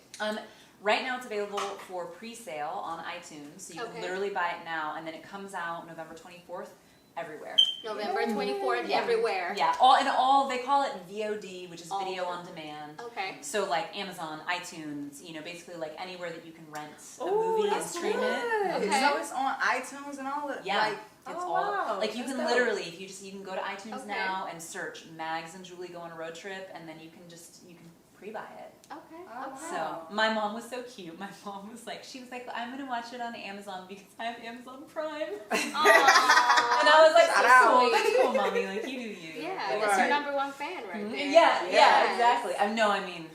Right now it's available for pre-sale on iTunes. So you can literally buy it now, and then it comes out November 24th everywhere. November 24th, Yeah. everywhere. Yeah, all they call it VOD, which is video on demand. Okay. So like Amazon, iTunes, basically like anywhere that you can rent a Ooh, movie and that's stream it. good. Okay. So it's on iTunes and all that. Yeah. Like, It's oh, all wow. like you That's can dope. literally you can go to iTunes Okay. now and search Mags and Julie go on a road trip, and then you can pre-buy it. Okay. Oh, Okay. wow. So my mom was so cute. My mom was like, I'm gonna watch it on Amazon because I have Amazon Prime. Aww. And I was like, Shout that's out. cool, that's cool, mommy. Like you do you. Yeah, Like, that's your Right. #1 fan right there. Yeah, Yes. exactly. I mean,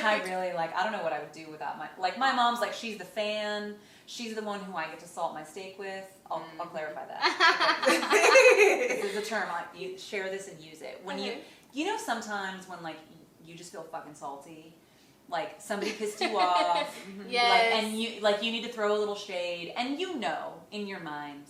I really I don't know what I would do without my mom's like, she's the fan. She's the one who I get to salt my steak with. I'll clarify that. This is a term. You share this and use it. When Okay. you sometimes when you just feel fucking salty, like somebody pissed you off, Yes. and you need to throw a little shade, and in your mind,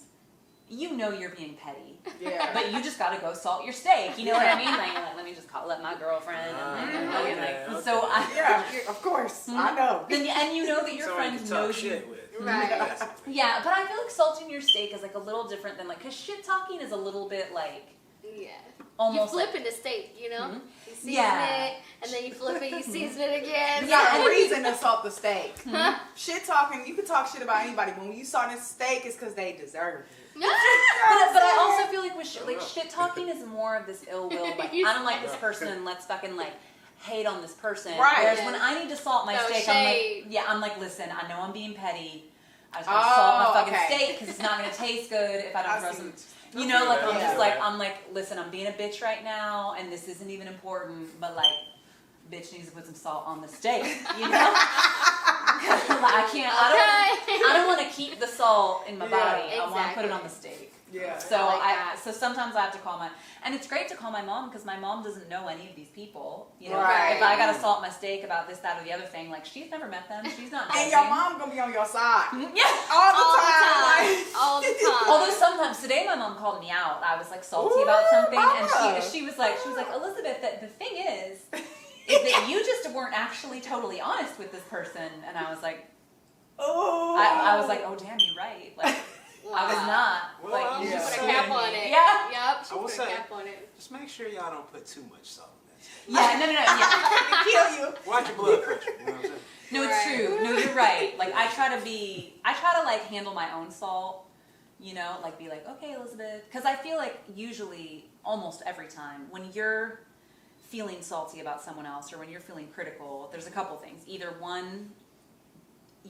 you're being petty. Yeah. But you just gotta go salt your steak. You know what I mean? Like, let me just let my girlfriend. Okay. So I. Yeah, of course. I know. And you know that your Somebody friend to talk knows you. shit with. Right. Basically. Yeah, but I feel like salting your steak is a little different than because shit talking is a little bit Yeah. almost you flipping the steak, you know? Mhm. You season Yeah. it, and then you flip it, you season it again. There's not a reason to salt the steak. Huh? Shit talking, you can talk shit about anybody, but when you salt a steak, it's because they deserve it. But I also feel like with shit talking is more of this ill will. I don't like this person. Let's fucking hate on this person. Right. Whereas Yeah. when I need to salt my So steak, shade. I'm like, listen, I know I'm being petty. I just gotta salt my fucking steak because it's not gonna taste good if I don't throw some. I'm Yeah. just listen, I'm being a bitch right now, and this isn't even important, but bitch needs to put some salt on the steak, you know? I don't want to keep the salt in my Yeah. body. I want to put Exactly. it on the steak. Yeah. So I like that. so sometimes I have to call and it's great to call my mom because my mom doesn't know any of these people. You know, Right. if I gotta salt my steak about this, that, or the other thing, she's never met them. She's not. And judging. your mom gonna be on your side Yeah. all the All the time. time. All the time. Although sometimes today my mom called me out. I was salty about Ooh, something, mama. and she was like, Elizabeth, the thing is that you just weren't actually totally honest with this person, and I was like, Oh. I was like, oh damn, you're right. I was not. Well, She Yeah. put a cap on it. Yeah. Yep, she I will put a say- cap on it. Just make sure y'all don't put too much salt in that steak. Yeah, no, yeah. Kill you. Watch your blood pressure. You know what I'm saying? No, it's Right. true. No, you're right. I try to handle my own salt, be okay, Elizabeth. Because I feel usually, almost every time, when you're feeling salty about someone else or when you're feeling critical, there's a couple things. Either one,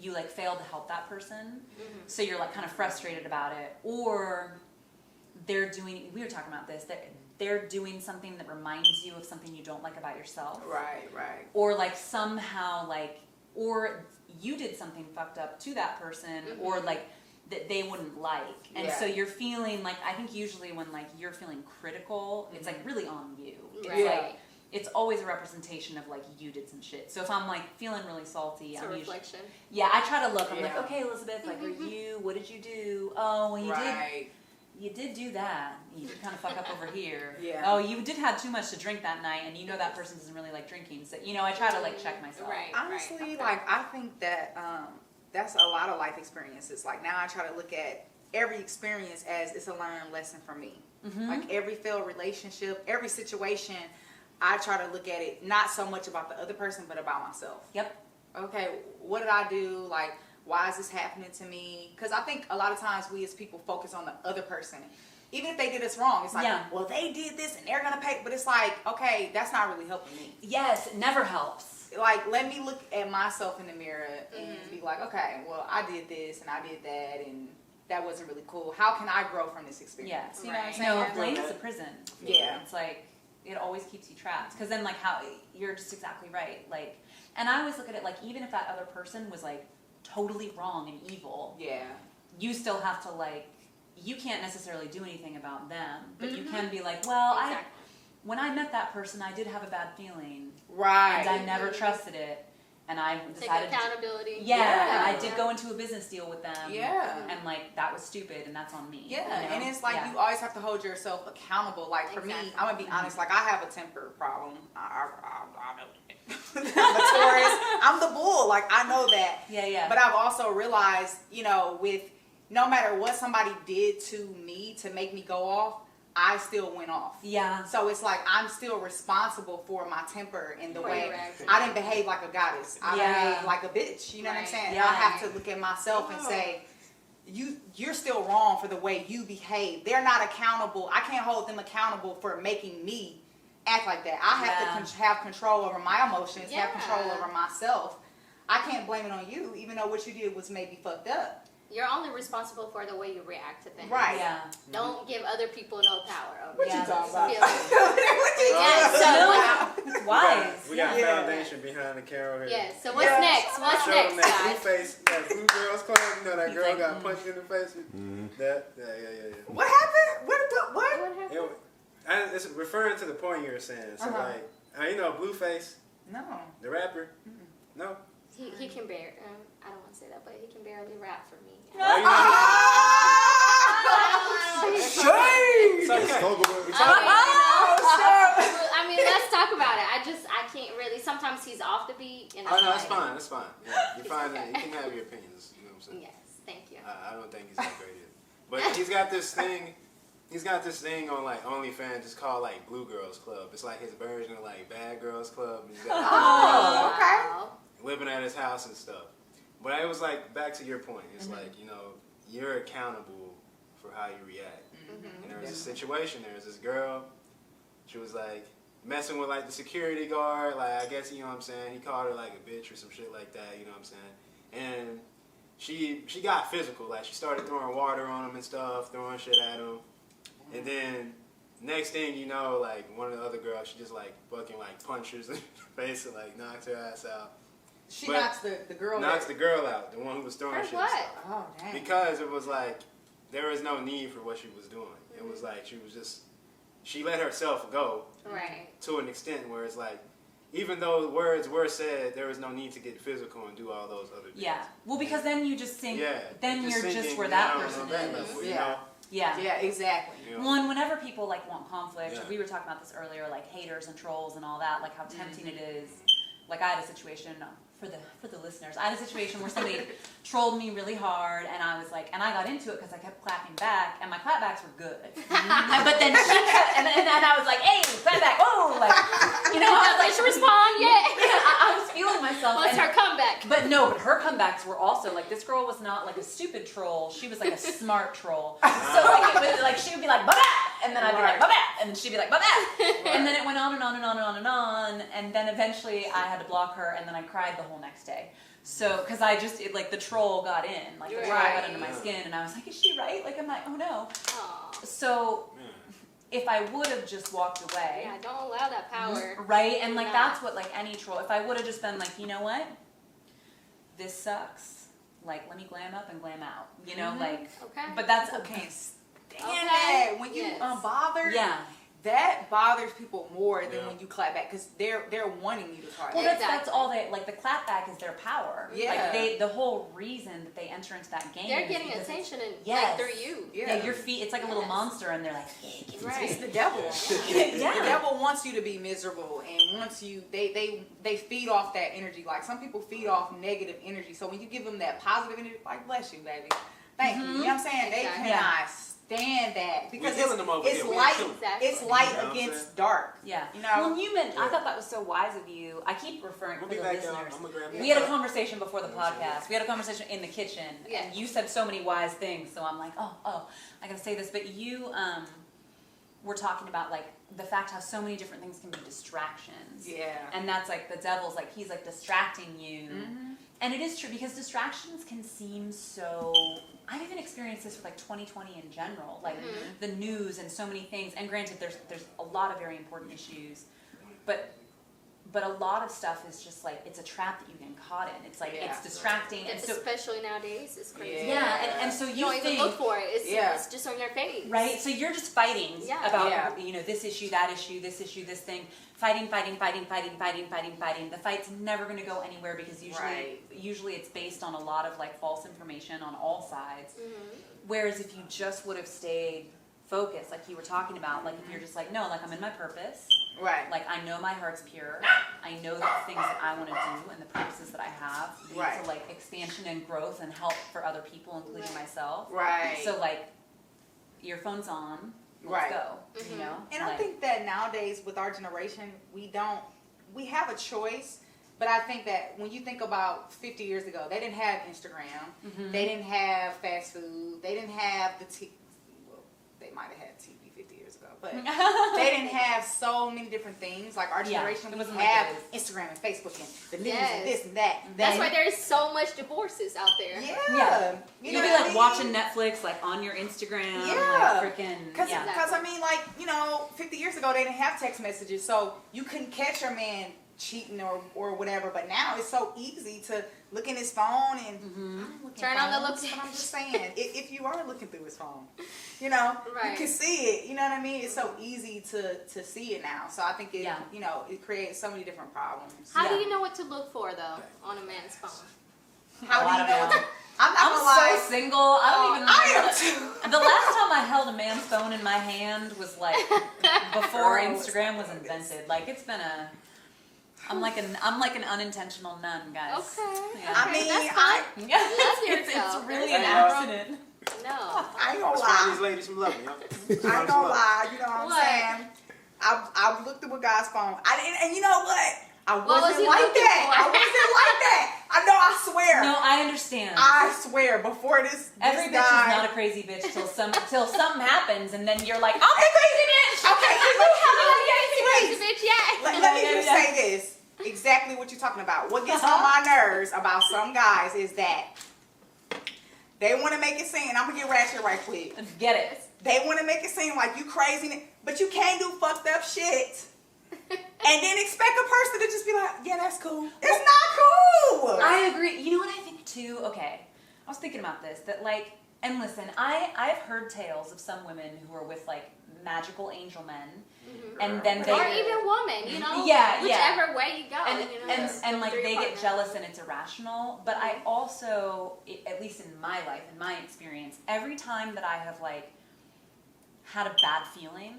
you failed to help that person, so you're kind of frustrated about it, or we were talking about this, that they're doing something that reminds you of something you don't like about yourself. Right. Or somehow or you did something fucked up to that person, or that they wouldn't like, and Yeah. so you're feeling I think usually when you're feeling critical, it's really on you. It's Right. it's always a representation of you did some shit. So if I'm feeling really salty, It's a I'm usually reflection. I try to look. I'm Yeah. okay, Elizabeth, what did you do? Oh, well, you did do that. You did kind of fuck up over here. Yeah. Oh, you did have too much to drink that night, and that person doesn't really like drinking. So I try to check myself. Right. Honestly, right. I think that that's a lot of life experiences. Now I try to look at every experience as it's a learned lesson for me. Mm-hmm. Every failed relationship, every situation, I try to look at it not so much about the other person, but about myself. Yep. Okay, what did I do? Why is this happening to me? Because I think a lot of times we as people focus on the other person. Even if they did us wrong, it's well, they did this and they're going to pay. But it's okay, that's not really helping me. Yes, it never helps. Let me look at myself in the mirror and be okay, well, I did this and I did that and that wasn't really cool. How can I grow from this experience? Yes. You know what I'm Right. saying? No, blame is a prison. Yeah. It's it always keeps you trapped. Because then, how you're just exactly right. And I always look at it even if that other person was totally wrong and evil, Yeah. you still have to you can't necessarily do anything about them, but you Mhm. can be well, Exactly. when I met that person, I did have a bad feeling, Right. and I never trusted it, and I Take decided. accountability. Yeah, and I did Yeah. go into a business deal with them. Yeah. And that was stupid, and that's on me. Yeah, you know? and it's Yeah. you always have to hold yourself accountable. For me, Exactly. I'm gonna be honest. I have a temper problem. I know that. I'm a Taurus. I'm the bull. I know that. Yeah. But I've also realized, with no matter what somebody did to me to make me go off, I still went off. Yeah. So it's like I'm still responsible for my temper and the For way your reaction. I didn't behave like a goddess. I Yeah. behaved like a bitch. You know what I'm Right. saying? Yeah. I have to look at myself and say, you're still wrong for the way you behave. They're not accountable. I can't hold them accountable for making me act like that. I have to have control over my emotions, have control over myself. I can't blame it on you, even though what you did was maybe fucked up. You're only responsible for the way you react to things. Right. Yeah. Don't give other people no power over What you. you talking about? Yeah. Yeah, so It's wise. We got Yeah. foundation behind the camera here. yeah. So what's next? What's Show next, them that guys? blue face, that blue girls club. You know that He's girl like, got punched in the face. That, yeah. What happened? What? What happened? It's referring to the point you were saying. So like, you know, Blueface, No. the rapper. No. He can bear. I don't want to say that, but he can barely rap for me. Oh, you know, Shame! it's okay. I mean, let's talk about it. I can't really. Sometimes he's off the beat, and Oh no, I'm that's like, fine. That's fine. Yeah, you're fine. You can have your opinions. You know what I'm saying? Yes, thank you. I don't think he's that great either. But he's got this thing. He's got this thing on like OnlyFans. It's called like Blue Girls Club. It's like his version of like Bad Girls Club. And he's got Wow. living at his house and stuff. But it was like back to your point. It's like, you know, you're accountable for how you react. And there was a situation. There was this girl. She was like messing with like the security guard. Like I guess you know what I'm saying. He called her like a bitch or some shit like that. You know what I'm saying. And she got physical. Like she started throwing water on him and stuff, throwing shit at him. And then next thing you know, like one of the other girls, she just like fucking like punches in the face and like knocks her ass out. She But knocks the girl knocks out. the girl out, the one who was throwing For shit. what? and stuff. Oh, dang. Because it was like there was no need for what she was doing. It was like she let herself go Right. to an extent where it's like even though words were said, there was no need to get physical and do all those other things. Yeah. Well, because then you just think, Yeah. then you're thinking, just where you that know, person on that is. level, you Yeah. know? Yeah. Yeah, exactly. You know? One, whenever people like want conflict, Yeah. we were talking about this earlier, like haters and trolls and all that, like how tempting it is. Like I had a situation for the listeners. I had a situation where somebody trolled me really hard, and I was like, and I got into it because I kept clapping back, and my clapbacks were good. But then she kept, and I was like, hey, clap back, oh, like, you know, I was like, Did she respond yet? I was feeling myself. What's and- her comeback? But no, but her comebacks were also like, this girl was not like a stupid troll. She was like a smart troll. So like, it was like she would be like, "Ba-ba!" and then I'd be like, "Ba-ba!" and she'd be like, "Ba-ba!" and then it went on and on and on and on and on, and then eventually I had to block her, and then I cried the whole next day. So, because like the troll got in, like the troll got under my skin, and I was like, is she right? Like, I'm like, oh no. Aw. So, if I would have just walked away, Yeah, don't allow that power. right? And like No. that's what like any troll. If I would have just been like, you know what, this sucks. Like, let me glam up and glam out. You know, like. Okay. But that's Okay. okay. Damn that. When you Yes. unbothered, Yeah. that bothers people more than Yeah. when you clap back because they're wanting you to clap Well, back. that's all they like. The clapback is their power. Yeah. Like the whole reason that they enter into that game. They're is getting because it's- attention and Yes. like through you. Yeah, your feet. It's like a little Yes. monster, and they're like, yeah, give it to It's Right. the devil. Yeah. The devil wants you to be miserable, and wants you. They feed off that energy. Like some people feed off negative energy. So when you give them that positive energy, like bless you, baby, thank you. You know what I'm saying? They Exactly. cannot stand that because killing them over it's here. We light. killing them. Exactly. It's light You know what I'm against saying? dark. Yeah. You know? Well, you meant, I Yeah. thought that was so wise of you. I keep referring I'm to gonna the be back, y'all. listeners. I'm gonna grab We had a conversation before the podcast. We had a conversation in the kitchen, Yeah. and you said so many wise things. So I'm like, oh, I gotta say this. But you were talking about like the fact how so many different things can be distractions. Yeah. And that's like the devil's like he's like distracting you. Mm-hmm. And it is true because distractions can seem so. I've even experienced this with like 2020 in general, like the news and so many things. And granted, there's a lot of very important issues, but a lot of stuff is just like it's a trap that you get caught in. It's like it's distracting, and so especially nowadays, it's crazy. and so You you don't think, even look for it. It's just on your face. right? So you're just fighting Yeah. about you know this issue, that issue, this issue, this thing. Fighting. The fight's never going to go anywhere because usually it's based on a lot of like false information on all sides. Whereas if you just would have stayed focus, like you were talking about. Like if you're just like, no, like I'm in my purpose. Right. Like I know my heart's pure. I know the things that I want to do and the purposes that I have lead Right. to like expansion and growth and help for other people, including myself. Right. So like, earphones on. Let's Right. go. You know. And I Like, think that nowadays with our generation, we have a choice, but I think that when you think about 50 years ago, they didn't have Instagram, they didn't have fast food, they didn't have well, they might have had TV 50 years ago, but they didn't have so many different things. Like our generation, it we wasn't have like it Instagram and Facebook and the news Yes. and this and that. That's why there is so much divorces out there. Yeah. Yeah. You You'll know be what like I mean? watching Netflix like on your Instagram. Yeah. Like freaking. Because, Yeah. I mean, like, 50 years ago, they didn't have text messages, so you couldn't catch your man cheating or whatever, but now it's so easy to look in his phone and I'm looking Turn on the phones, look. but I'm just saying, if you are looking through his phone, you Right. can see it, you know what I mean? It's so easy to see it now, so I think it, Yeah. it creates so many different problems. How do Yeah. you know what to look for though on a man's phone? How do I you don't know? know. I'm not gonna lie. I'm so single. I don't even know. I am what- too. The last time I held a man's phone in my hand was like before Girl, Instagram was invented. Like it's been I'm like an unintentional nun, guys. Okay. Yeah. I mean, that's fine. it's yourself. really Hey, an y'all. accident. No. I ain't gonna Let's find lie. these ladies some love, y'all. I ain't gonna lie, you know what I'm What? saying? I looked through a guy's phone. I didn't, and you know what? I was wasn't he like looking that. for? I wasn't like that. I know. I swear. No, I understand. I swear. Before this Every bitch guy. is not a crazy bitch till something happens, and then you're like, I'm a crazy bitch. Okay, Crazy bitch, yeah. let me just say this. Exactly what you're talking about. What gets on my nerves about some guys is that they want to make it seem, and I'm going to get ratchet right quick. Get it? They want to make it seem like you crazy, but you can't do fucked up shit. And then expect a person to just be like, yeah, that's cool. It's not cool. I agree. You know what I think too? Okay, I was thinking about this. That like, and listen, I've heard tales of some women who are with like magical angel men, and then they Or even woman, you know? Yeah, Whichever way you go. and like they get jealous and it's irrational. But I also, at least in my life, in my experience, every time that I have like had a bad feeling,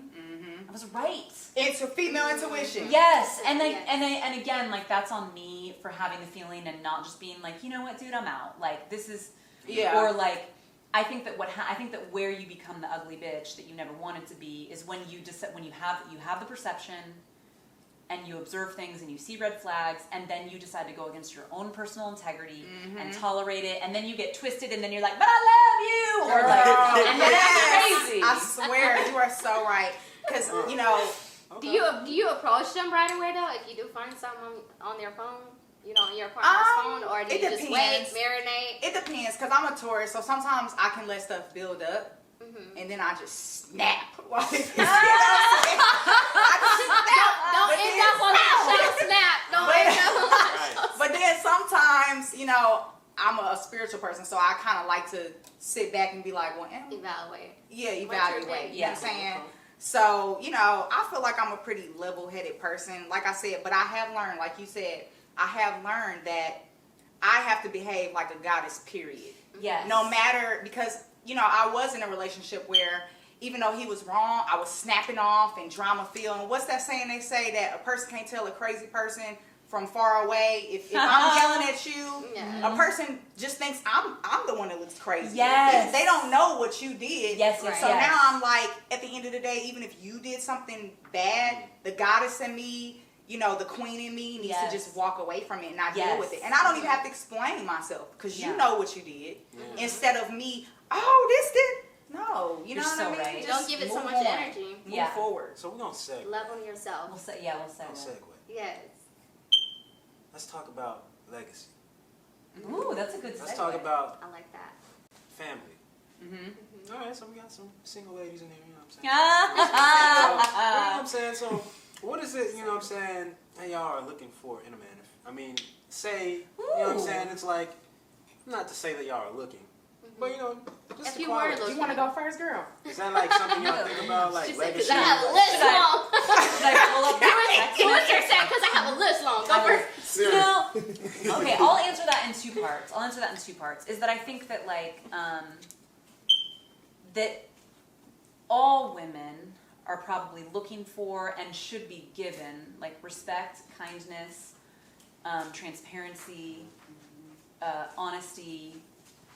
I was right. It's a female intuition. Yes, and Yes. and again, like that's on me for having the feeling and not just being like, you know what, dude, I'm out. Like this is, Yeah. Or like, I think that I think that where you become the ugly bitch that you never wanted to be is when you just when you have the perception, and you observe things and you see red flags, and then you decide to go against your own personal integrity and tolerate it, and then you get twisted, and then you're like, but I love you, or like, and then it's crazy. I swear, you are so right. Because, Do you approach them right away though? If you do find something on their phone, on your partner's phone, or do it you just wait, depends. marinate? it depends, because I'm a Taurus, so sometimes I can let stuff build up, and then I just snap. Like, you know what I'm saying? I just snap. Don't But end then up on that show snap. Don't end up on that show. But then sometimes, I'm a spiritual person, so I kind of like to sit back and be like, well, Evaluate. yeah, What's your evaluate. thing? You know what I'm saying? So, I feel like I'm a pretty level-headed person, like I said, but I have learned, like you said, I have learned that I have to behave like a goddess, period. Yes. No matter, because, I was in a relationship where even though he was wrong, I was snapping off and drama feeling. What's that saying they say that a person can't tell a crazy person from far away? If I'm yelling at you, Yeah. a person just thinks I'm the one that looks crazy. Yes. They don't know what you did. Yes, Right. So yes. now I'm like, at the end of the day, even if you did something bad, the goddess in me, the queen in me needs Yes. to just walk away from it and not Yes. deal with it. And I don't even have to explain myself, because Yeah. you know what you did. Instead of me, this did. No, you You're know what so I mean? right. Just Don't give it so move much on. energy. Move Yeah. forward. So we're gonna segue. Love on yourself. We'll say, yeah, we'll say We'll that. segue. Yes. Let's talk about legacy. Ooh, that's a good Let's segue. talk about I like that. family. Mm-hmm. All right, so we got some single ladies in here. You know what I'm saying? You know what I'm saying? So, what is it? You know what I'm saying? That y'all are looking for in a man? I mean, say, you know what I'm Ooh. saying? It's like, not to say that y'all are looking, but just If the you were quality. looking. You want to go first, girl? Is that like something y'all think about, like She said, legacy? because I have a Like, list Should I- long. Should I pull up that? What's your set? Because I have a list long. Go first. No. Okay, I'll answer that in two parts. Is that I think that that all women are probably looking for and should be given, like respect, kindness, transparency, honesty,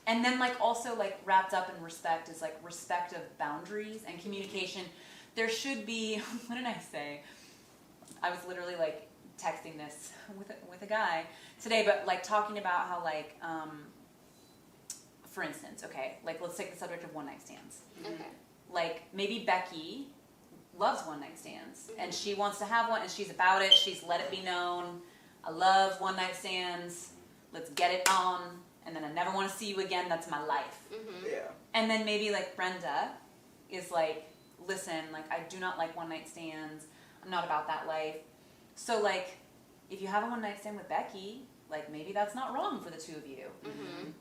and then like also like wrapped up in respect is like respect of boundaries and communication. There should be, what did I say? I was literally like texting this with a guy today, but like talking about how like, for instance, okay, like let's take the subject of one night stands. Okay. Like maybe Becky loves one night stands and she wants to have one and she's about it. She's let it be known. I love one night stands. Let's get it on. And then I never want to see you again. That's my life. Yeah. And then maybe like Brenda is like, listen, like I do not like one night stands. I'm not about that life. So like, if you have a one night stand with Becky, like maybe that's not wrong for the two of you.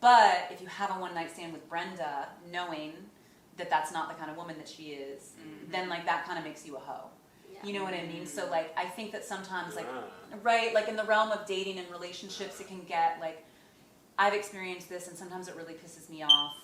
But if you have a one night stand with Brenda, knowing that that's not the kind of woman that she is, then like that kind of makes you a hoe. Yeah. You know what I mean? So like, I think that sometimes like, right, like in the realm of dating and relationships, it can get like, I've experienced this and sometimes it really pisses me off.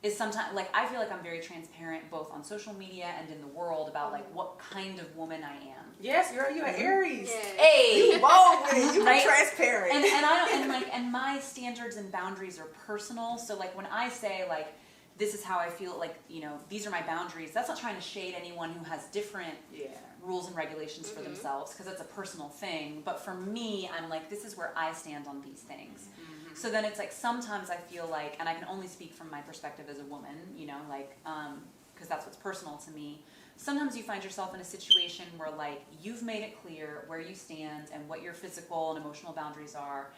Is sometimes, like, I feel like I'm very transparent both on social media and in the world about like what kind of woman I am. Yes, girl, you're an Aries. Yeah. Hey! You bold with it. You Right? transparent. And I don't, and like, and my standards and boundaries are personal. So like when I say like, this is how I feel, like, you know, these are my boundaries, that's not trying to shade anyone who has different rules and regulations for themselves, because that's a personal thing. But for me, I'm like, this is where I stand on these things. So then it's like, sometimes I feel like, and I can only speak from my perspective as a woman, you know, like, because that's what's personal to me. Sometimes you find yourself in a situation where like, you've made it clear where you stand and what your physical and emotional boundaries are,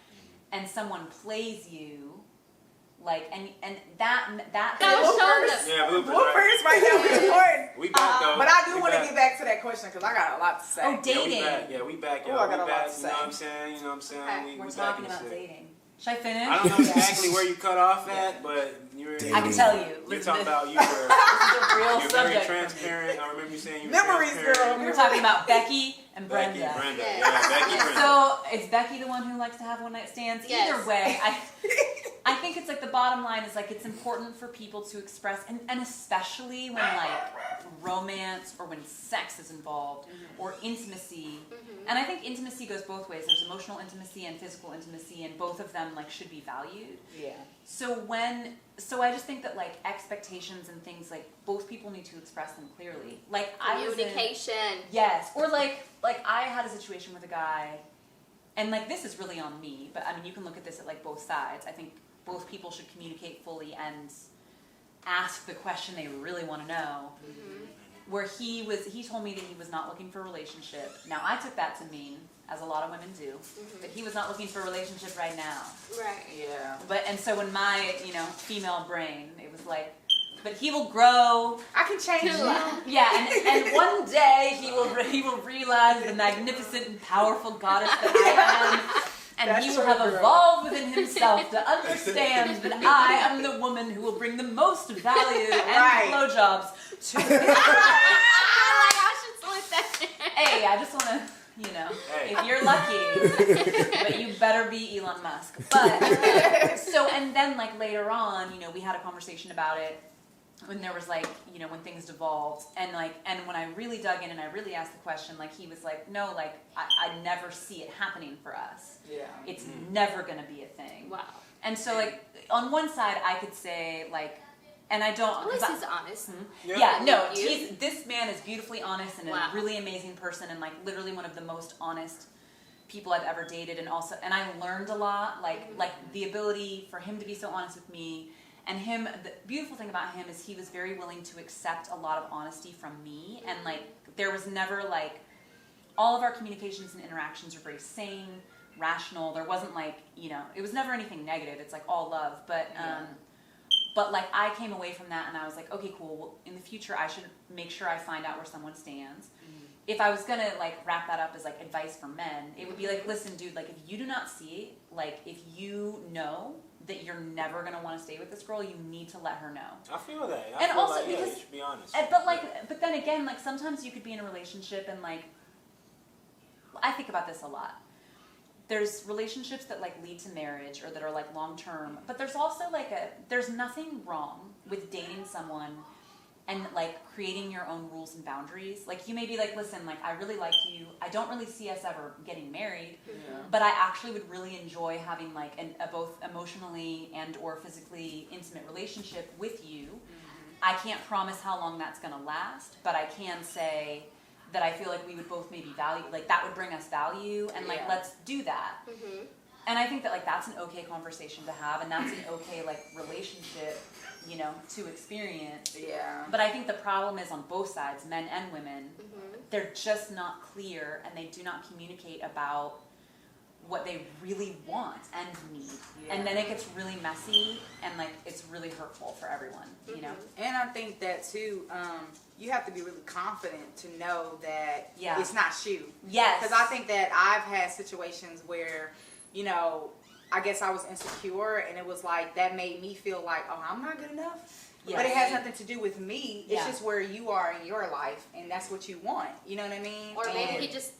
and someone plays you, like, and that Go show them. Yeah, bloopers, Bloopers right now is important. We back though. But I do We want to back. get back to that question because I got a lot to say. Oh, dating. Yeah, we back. Ooh, Yo, I we got a lot back. to You say. know what I'm saying? You know what I'm saying? Okay. We're we talking back in about shit. dating. Should I finish? I don't know exactly where you cut off at, but you were. I can tell you. You Listen, talking about you were. this is a real You're very subject. transparent. I remember you saying you were Memories, transparent. We were talking about Becky and Becky, Brenda. Brenda. Yeah. Yeah, Becky, Brenda. So is Becky the one who likes to have one night stands? Yes. Either way, I think it's like the bottom line is like it's important for people to express, and especially when like romance or when sex is involved or intimacy. And I think intimacy goes both ways. There's emotional intimacy and physical intimacy, and both of them like should be valued. Yeah. So I just think that like expectations and things, like both people need to express them clearly. Like I was in, Communication. yes, or like I had a situation with a guy, and like this is really on me, but I mean you can look at this at like both sides. I think both people should communicate fully and ask the question they really want to know. Where he told me that he was not looking for a relationship. Now I took that to mean, as a lot of women do, that he was not looking for a relationship right now. Right. Yeah. And so in my, you know, female brain, it was like, but he will grow. I can change Too you. loud. Yeah, and one day he will realize the magnificent and powerful goddess that I am. And That's he will true, have girl. evolved within himself to understand that I am the woman who will bring the most value and Right. blowjobs to him. I should slip that in. Hey, I just want to, you know, Hey. if you're lucky, but you better be Elon Musk. But, so, and then like later on, you know, we had a conversation about it when there was like, you know, when things devolved, and like, and when I really dug in and I really asked the question, like he was like, no, like I never see it happening for us. Yeah. It's never gonna be a thing. Wow. And so like on one side I could say like, and I don't. At least but- he's honest. yeah, no, You? this man is beautifully honest and Wow. a really amazing person, and like literally one of the most honest people I've ever dated, and also, and I learned a lot, like the ability for him to be so honest with me, and him, the beautiful thing about him is he was very willing to accept a lot of honesty from me, and like there was never like, all of our communications and interactions were very sane, rational, there wasn't like, you know, it was never anything negative, it's like all love, but like I came away from that and I was like, okay, cool, well, in the future I should make sure I find out where someone stands. If I was gonna like wrap that up as like advice for men, it would be like, listen dude, like if you do not see, like if you know that you're never gonna wanna stay with this girl, you need to let her know. I feel that. And feel also like, yeah, because- you should be honest. But then again, like sometimes you could be in a relationship and like, I think about this a lot. There's relationships that like lead to marriage or that are like long term, but there's also like there's nothing wrong with dating someone and like creating your own rules and boundaries. Like you may be like, listen, like I really like you. I don't really see us ever getting married, but I actually would really enjoy having like a both emotionally and or physically intimate relationship with you. I can't promise how long that's going to last, but I can say that I feel like we would both maybe value, like that would bring us value, and like let's do that. And I think that like that's an okay conversation to have, and that's an okay like relationship, you know, to experience. Yeah. But I think the problem is on both sides, men and women, they're just not clear, and they do not communicate about what they really want and need. And then it gets really messy, and like it's really hurtful for everyone, you know? And I think that too, you have to be really confident to know that it's not you. Yes. Because I think that I've had situations where, you know, I guess I was insecure, and it was like that made me feel like, oh, I'm not good enough. Yes. But it has nothing to do with me. It's just where you are in your life, and that's what you want. You know what I mean? Or maybe he just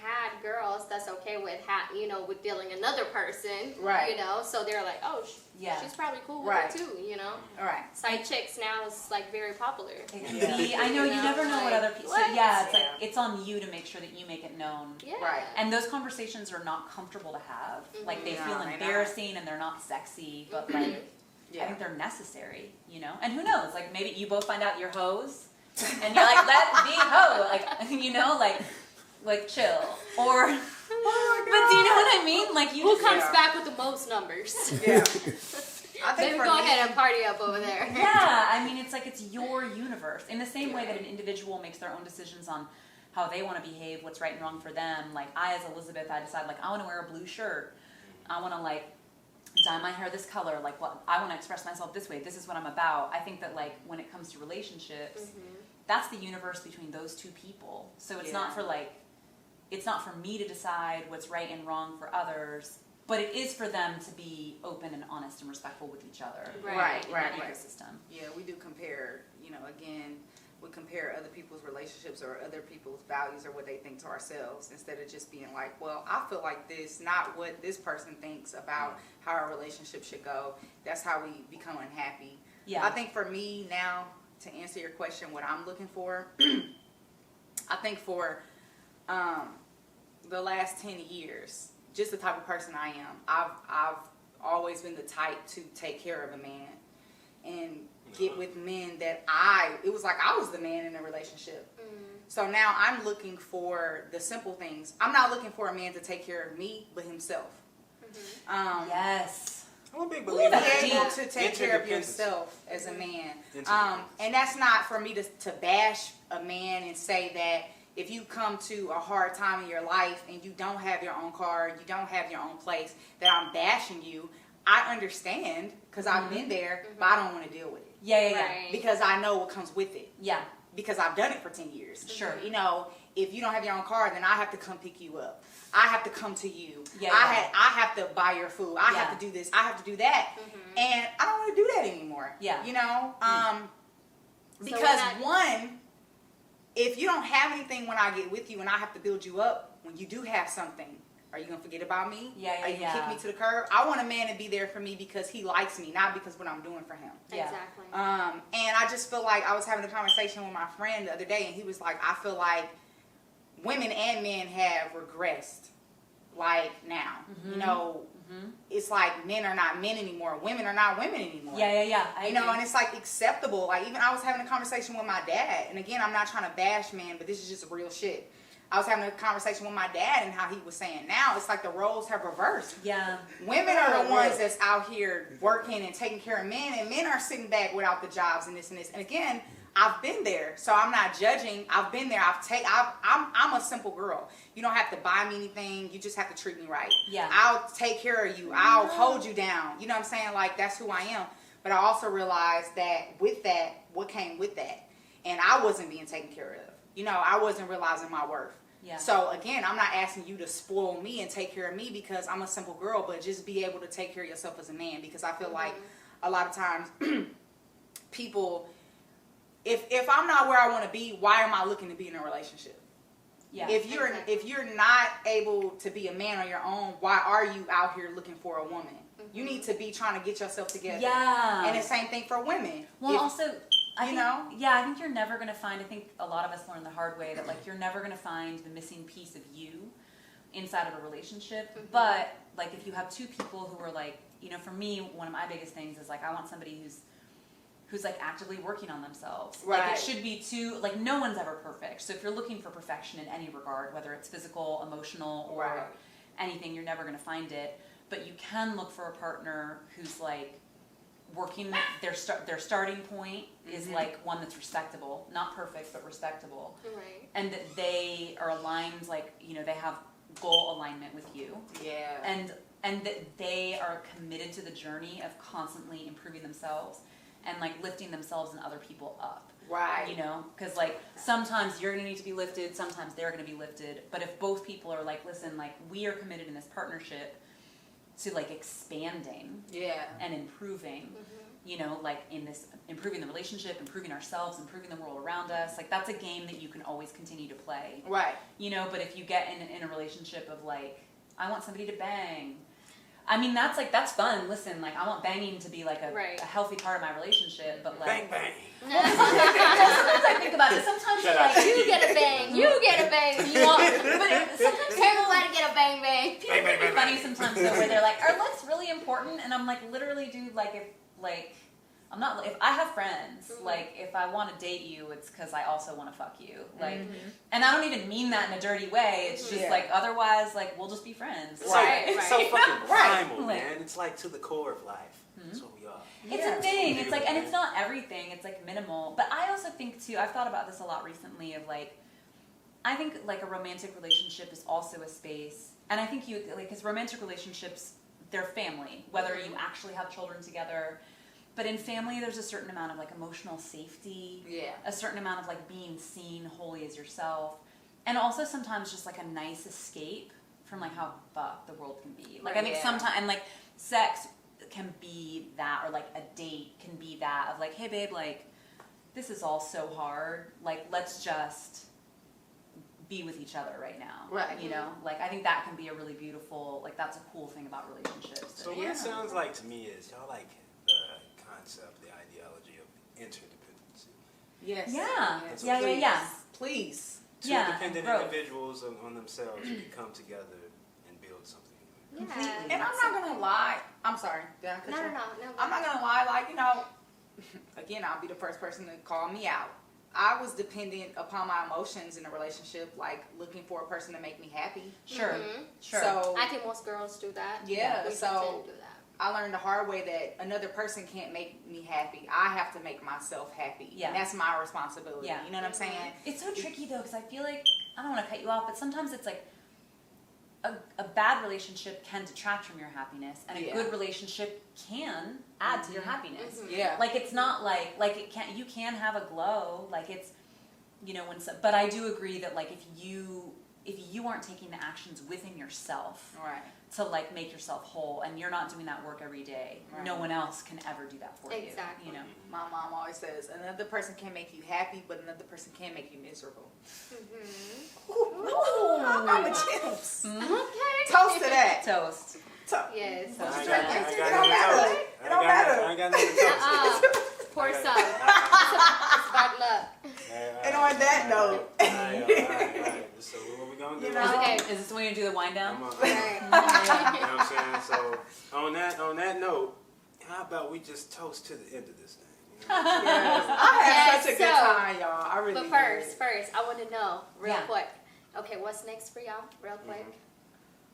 had girls that's okay with you know, with dealing another person, right? You know, so they're like, oh, she's probably cool with it too, you know. All right. Side chicks now is like very popular. I know, you never know what other people. So it's like it's on you to make sure that you make it known. Yeah. Right. And those conversations are not comfortable to have. Like they feel embarrassing and they're not sexy, but like I think they're necessary, you know. And who knows? Like maybe you both find out you're hoes, and you're like, let me hoe, like you know, like chill, or but do you know what I mean? Like you who comes back with the most numbers? Yeah. I think maybe go ahead and party up over there. Yeah, I mean it's like it's your universe. In the same way that an individual makes their own decisions on how they want to behave, what's right and wrong for them. Like I, as Elisabeth, I decide like I want to wear a blue shirt. I want to like dye my hair this color. Like what I want to express myself this way. This is what I'm about. I think that like when it comes to relationships, that's the universe between those two people. So it's not for like. It's not for me to decide what's right and wrong for others, but it is for them to be open and honest and respectful with each other. Right. Ecosystem. Yeah, we do compare, you know, again, we compare other people's relationships or other people's values or what they think to ourselves instead of just being like, well, I feel like this, not what this person thinks about how our relationship should go. That's how we become unhappy. Yeah. I think for me now, to answer your question, what I'm looking for, I think for the last 10 years, just the type of person I am, I've always been the type to take care of a man and get with men that it was like I was the man in a relationship. So now I'm looking for the simple things. I'm not looking for a man to take care of me, but himself. Yes. I'm a big believer. Be able to take care of yourself as a man. And that's not for me to bash a man and say that if you come to a hard time in your life and you don't have your own car, you don't have your own place, that I'm bashing you. I understand because I've been there, but I don't want to deal with it. Yeah. Because I know what comes with it. Yeah. Because I've done it for 10 years. Sure. You know, if you don't have your own car, then I have to come pick you up. I have to come to you. Yeah. I have to buy your food. I have to do this. I have to do that. And I don't want to do that anymore. Yeah. You know? Because one, if you don't have anything when I get with you and I have to build you up, when you do have something, are you going to forget about me? Yeah. Are you going to kick me to the curb? I want a man to be there for me because he likes me, not because what I'm doing for him. Yeah. Exactly. And I just feel like I was having a conversation with my friend the other day, and he was like, I feel like women and men have regressed, like now. You know, it's like men are not men anymore. Women are not women anymore. Yeah. You know, and it's like acceptable. Like even I was having a conversation with my dad, and again, I'm not trying to bash men, but this is just real shit. I was having a conversation with my dad and how he was saying now it's like the roles have reversed. Yeah. Women are the ones that's out here working and taking care of men, and men are sitting back without the jobs and this and this. And again, I've been there, so I'm not judging. I've been there. I'm a simple girl. You don't have to buy me anything. You just have to treat me right. Yeah. I'll take care of you. I'll hold you down. You know what I'm saying? Like that's who I am. But I also realized that with that, what came with that, and I wasn't being taken care of. You know, I wasn't realizing my worth. Yeah. So again, I'm not asking you to spoil me and take care of me because I'm a simple girl, but just be able to take care of yourself as a man, because I feel like a lot of times people, if I'm not where I want to be, why am I looking to be in a relationship? Yeah. If you're not able to be a man on your own, why are you out here looking for a woman? You need to be trying to get yourself together. Yeah. And the same thing for women. Well, also, I think, know? Yeah, I think you're never going to find, I think a lot of us learn the hard way that like you're never going to find the missing piece of you inside of a relationship. But like if you have two people who are like, you know, for me, one of my biggest things is like I want somebody who's like actively working on themselves. Right. Like it should be two, like no one's ever perfect. So if you're looking for perfection in any regard, whether it's physical, emotional, or anything, you're never going to find it. But you can look for a partner who's like working, their starting point is like one that's respectable, not perfect, but respectable. Right. And that they are aligned, like, you know, they have goal alignment with you. Yeah. And that they are committed to the journey of constantly improving themselves and like lifting themselves and other people up. Right. You know, because like sometimes you're going to need to be lifted, sometimes they're going to be lifted. But if both people are like, listen, like we are committed in this partnership to like expanding and improving, you know, like in this improving the relationship, improving ourselves, improving the world around us, like that's a game that you can always continue to play. Right. You know, but if you get in a relationship of like, I want somebody to bang. I mean, that's fun. Listen, like I want banging to be like a healthy part of my relationship, but like Bang, bang. sometimes I think about it. Sometimes you're like, You get a bang. You get a bang. You want. but sometimes Everybody get a bang bang. people think it's funny sometimes though, where they're like, are looks really important? And I'm like, literally, dude, like I'm not, if I have friends, like if I want to date you, it's because I also want to fuck you. Like, and I don't even mean that in a dirty way. It's just like, otherwise, like, we'll just be friends. It's so fucking primal, Like- man. It's like to the core of life. That's what we are. It's a thing. It's like, and it's not everything. It's like minimal. But I also think too, I've thought about this a lot recently of like, I think like a romantic relationship is also a space. And I think you, like, because romantic relationships, they're family, whether you actually have children together. But in family, there's a certain amount of like emotional safety. Yeah. A certain amount of like being seen wholly as yourself. And also sometimes just like a nice escape from like how fucked the world can be. Like I think sometimes, and like sex can be that, or like a date can be that of like, hey babe, like this is all so hard. Like let's just be with each other right now. Right. You know, like I think that can be a really beautiful, like that's a cool thing about relationships. So what it sounds like to me is y'all like the concept, the ideology of interdependency. Yes. Yeah. That's Yeah, what yeah, it yeah. Please. Two dependent individuals on themselves who can come together and build something. Yeah. And I'm not gonna lie. I'm sorry. Did I cut you? No. I'm not gonna lie. Like, you know, again, I'll be the first person to call me out. I was dependent upon my emotions in a relationship, like looking for a person to make me happy. Sure. Sure. So I think most girls do that. Yeah, We so tend to do that. I learned the hard way that another person can't make me happy. I have to make myself happy. Yeah. And that's my responsibility. Yeah. You know what I'm saying? It's so tricky though, because I feel like, I don't want to cut you off, but sometimes it's like a bad relationship can detract from your happiness, and a good relationship can add to your happiness. Yeah. Like it's not like it can, you can have a glow, like it's, you know, but I do agree that like if you aren't taking the actions within yourself Right. to like make yourself whole, and you're not doing that work every day, no one else can ever do that for Exactly. you. You know. My mom always says, another person can make you happy, but another person can make you miserable. Ooh, I'm a chips. Okay. Toast to that. Toast. Yes. Toast. I It got don't matter. It don't matter. I ain't got nothing to toast. Pour some. It's bad luck. And on that note, All right. So what we gonna do? You know? Okay. Is this when you do the wind down? I'm on, Right. you know what I'm saying? So on that note, how about we just toast to the end of this thing? You know? yes, I had such a good so- time, y'all. I really But did. first, I want to know real Yeah. quick. Okay, what's next for y'all? Real quick.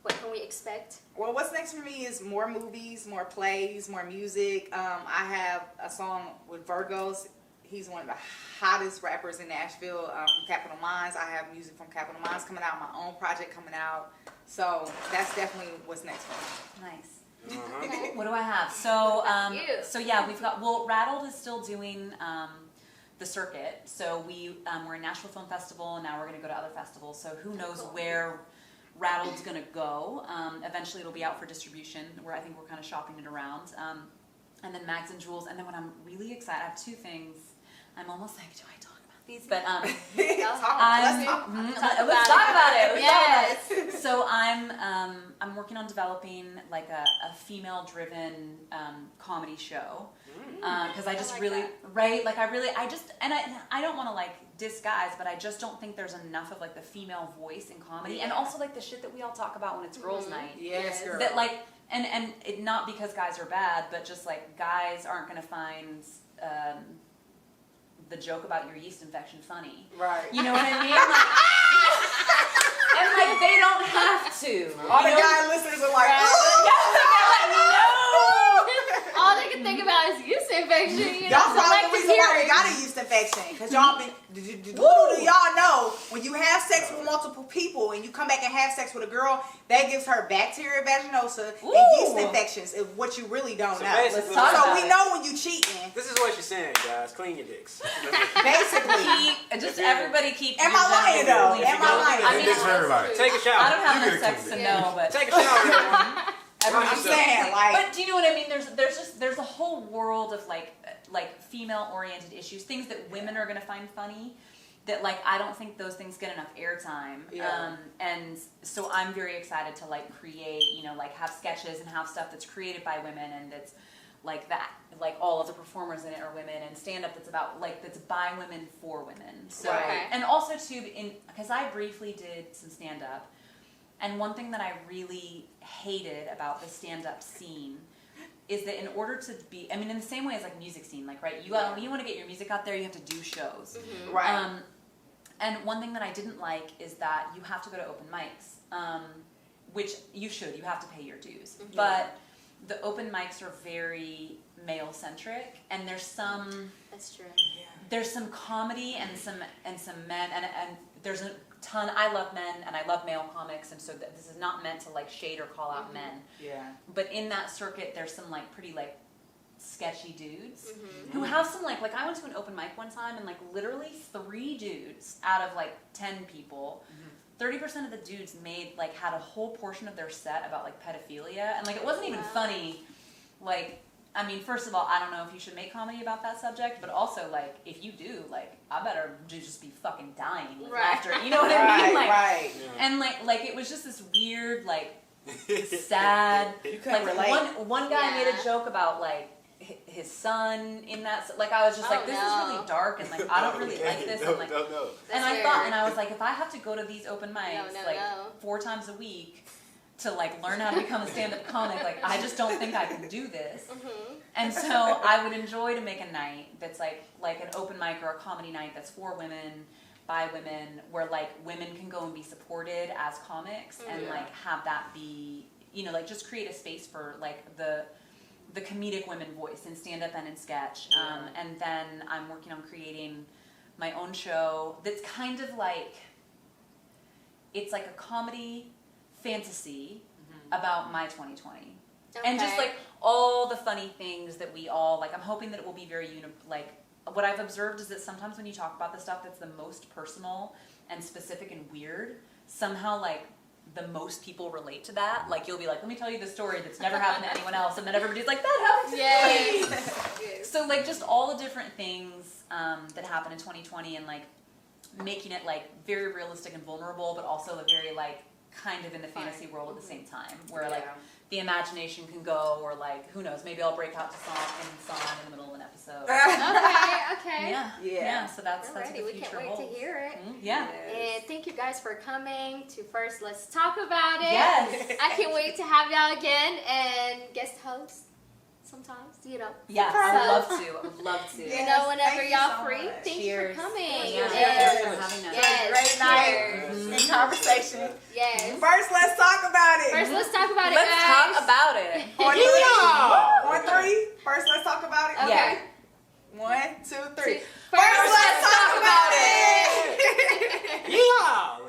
What can we expect? Well, what's next for me is more movies, more plays, more music. I have a song with Virgos. He's one of the hottest rappers in Nashville, from Capital Minds. I have music from Capital Minds coming out, my own project coming out. So that's definitely what's next for me. Nice. Okay. What do I have? So, You. so yeah, we've got, well, Rattled is still doing the circuit. So we're in Nashville Film Festival, and now we're going to go to other festivals. So who knows where Rattled's going to go. Eventually it'll be out for distribution, where I think we're kind of shopping it around. And then Mags and Jewels. And then what I'm really excited, I have two things. I'm almost like, do I talk about these, but Let's talk let's talk about it. Yes. So I'm working on developing like a female-driven comedy show because I just like really that. right like I don't want to like diss guys, but I just don't think there's enough of like the female voice in comedy, and also like the shit that we all talk about when it's girls' night. Yes, girl. That like and it, not because guys are bad, but just like guys aren't gonna find the joke about your yeast infection funny. Right. You know what I mean? Like, and like they don't have to. All the guy listeners are like, All they can think about is yeast infection. You know, y'all probably the selective reason why we hearing. got a yeast infection. Because y'all been, little do y'all know, when you have sex with multiple people and you come back and have sex with a girl, that gives her bacteria vaginosa and yeast infections is what you really don't know. basically- So we know when you cheating. This is what she's saying, guys. Clean your dicks. Basically. Everybody keep. Am your I lying, genitals though? clean. Am I lying? I mean, Dicks for everybody. Take a shower. I don't have You enough could've sex to cleaned know, but Take a shower, everyone. everyone- I'm saying, like, But do you know what I mean? There's a whole world of like female oriented issues, things that women are gonna find funny. That like I don't think those things get enough airtime. Yeah. And so I'm very excited to like create, like have sketches and have stuff that's created by women and that's like that, like all of the performers in it are women, and stand up that's about like that's by women for women. So Right. and also too because I briefly did some stand up, and one thing that I really hated about the stand up scene is that in order to be, I mean, in the same way as like music scene, like right, you want to get your music out there, you have to do shows. right. And one thing that I didn't like is that you have to go to open mics, which you should. You have to pay your dues. But the open mics are very male-centric, and there's some comedy and some men, and there's a ton. I love men, and I love male comics, and so this is not meant to like shade or call out men. Yeah. But in that circuit, there's some like pretty like sketchy dudes who have some like I went to an open mic one time and like literally 3 dudes out of like 10 people, 30% of the dudes had a whole portion of their set about like pedophilia, and like it wasn't even funny. Like, I mean, first of all, I don't know if you should make comedy about that subject, but also like if you do, like I better just be fucking dying with laughter. You know what I mean? Like, right. and like it was just this weird like sad. You couldn't like relate. one guy made a joke about like his son in that, like I was just like, this is really dark, and like I don't really like this. No, and like, no. and I thought, and I was like, if I have to go to these open mics No. 4 times a week to like learn how to become a stand-up comic, like I just don't think I can do this. And so I would enjoy to make a night that's like an open mic or a comedy night that's for women, by women, where like women can go and be supported as comics and like have that be, like just create a space for like the comedic women voice in stand-up and in sketch. And then I'm working on creating my own show that's kind of like, it's like a comedy fantasy about my 2020. And just like all the funny things that we all, like I'm hoping that it will be very, what I've observed is that sometimes when you talk about the stuff that's the most personal and specific and weird, somehow like the most people relate to that. Like you'll be like, let me tell you the story that's never happened to anyone else, and then everybody's like, that happened to me. Yes. So like just all the different things that happened in 2020, and like making it like very realistic and vulnerable, but also a very like kind of in the fantasy world at the same time, where like the imagination can go, or like who knows, maybe I'll break out to song in the middle of an episode. Okay. Yeah. So that's Alrighty, what the we future can't wait holds. to hear it. Yeah. And thank you guys for coming to First Let's Talk About It. Yes. I can't wait to have y'all again and guest host sometimes, Yes, I would love to. Whenever thank you y'all so free. much. Thank Cheers. you for coming. Yeah. Yes. Thanks for having us. Yes. Great night Cheers. in conversation. Yes. First, let's talk about it. First, let's talk about it, Let's guys. talk about it. On 3. On 3. First, let's talk about it. Okay. 1, 2, 3. First, let's talk about it. Yeehaw!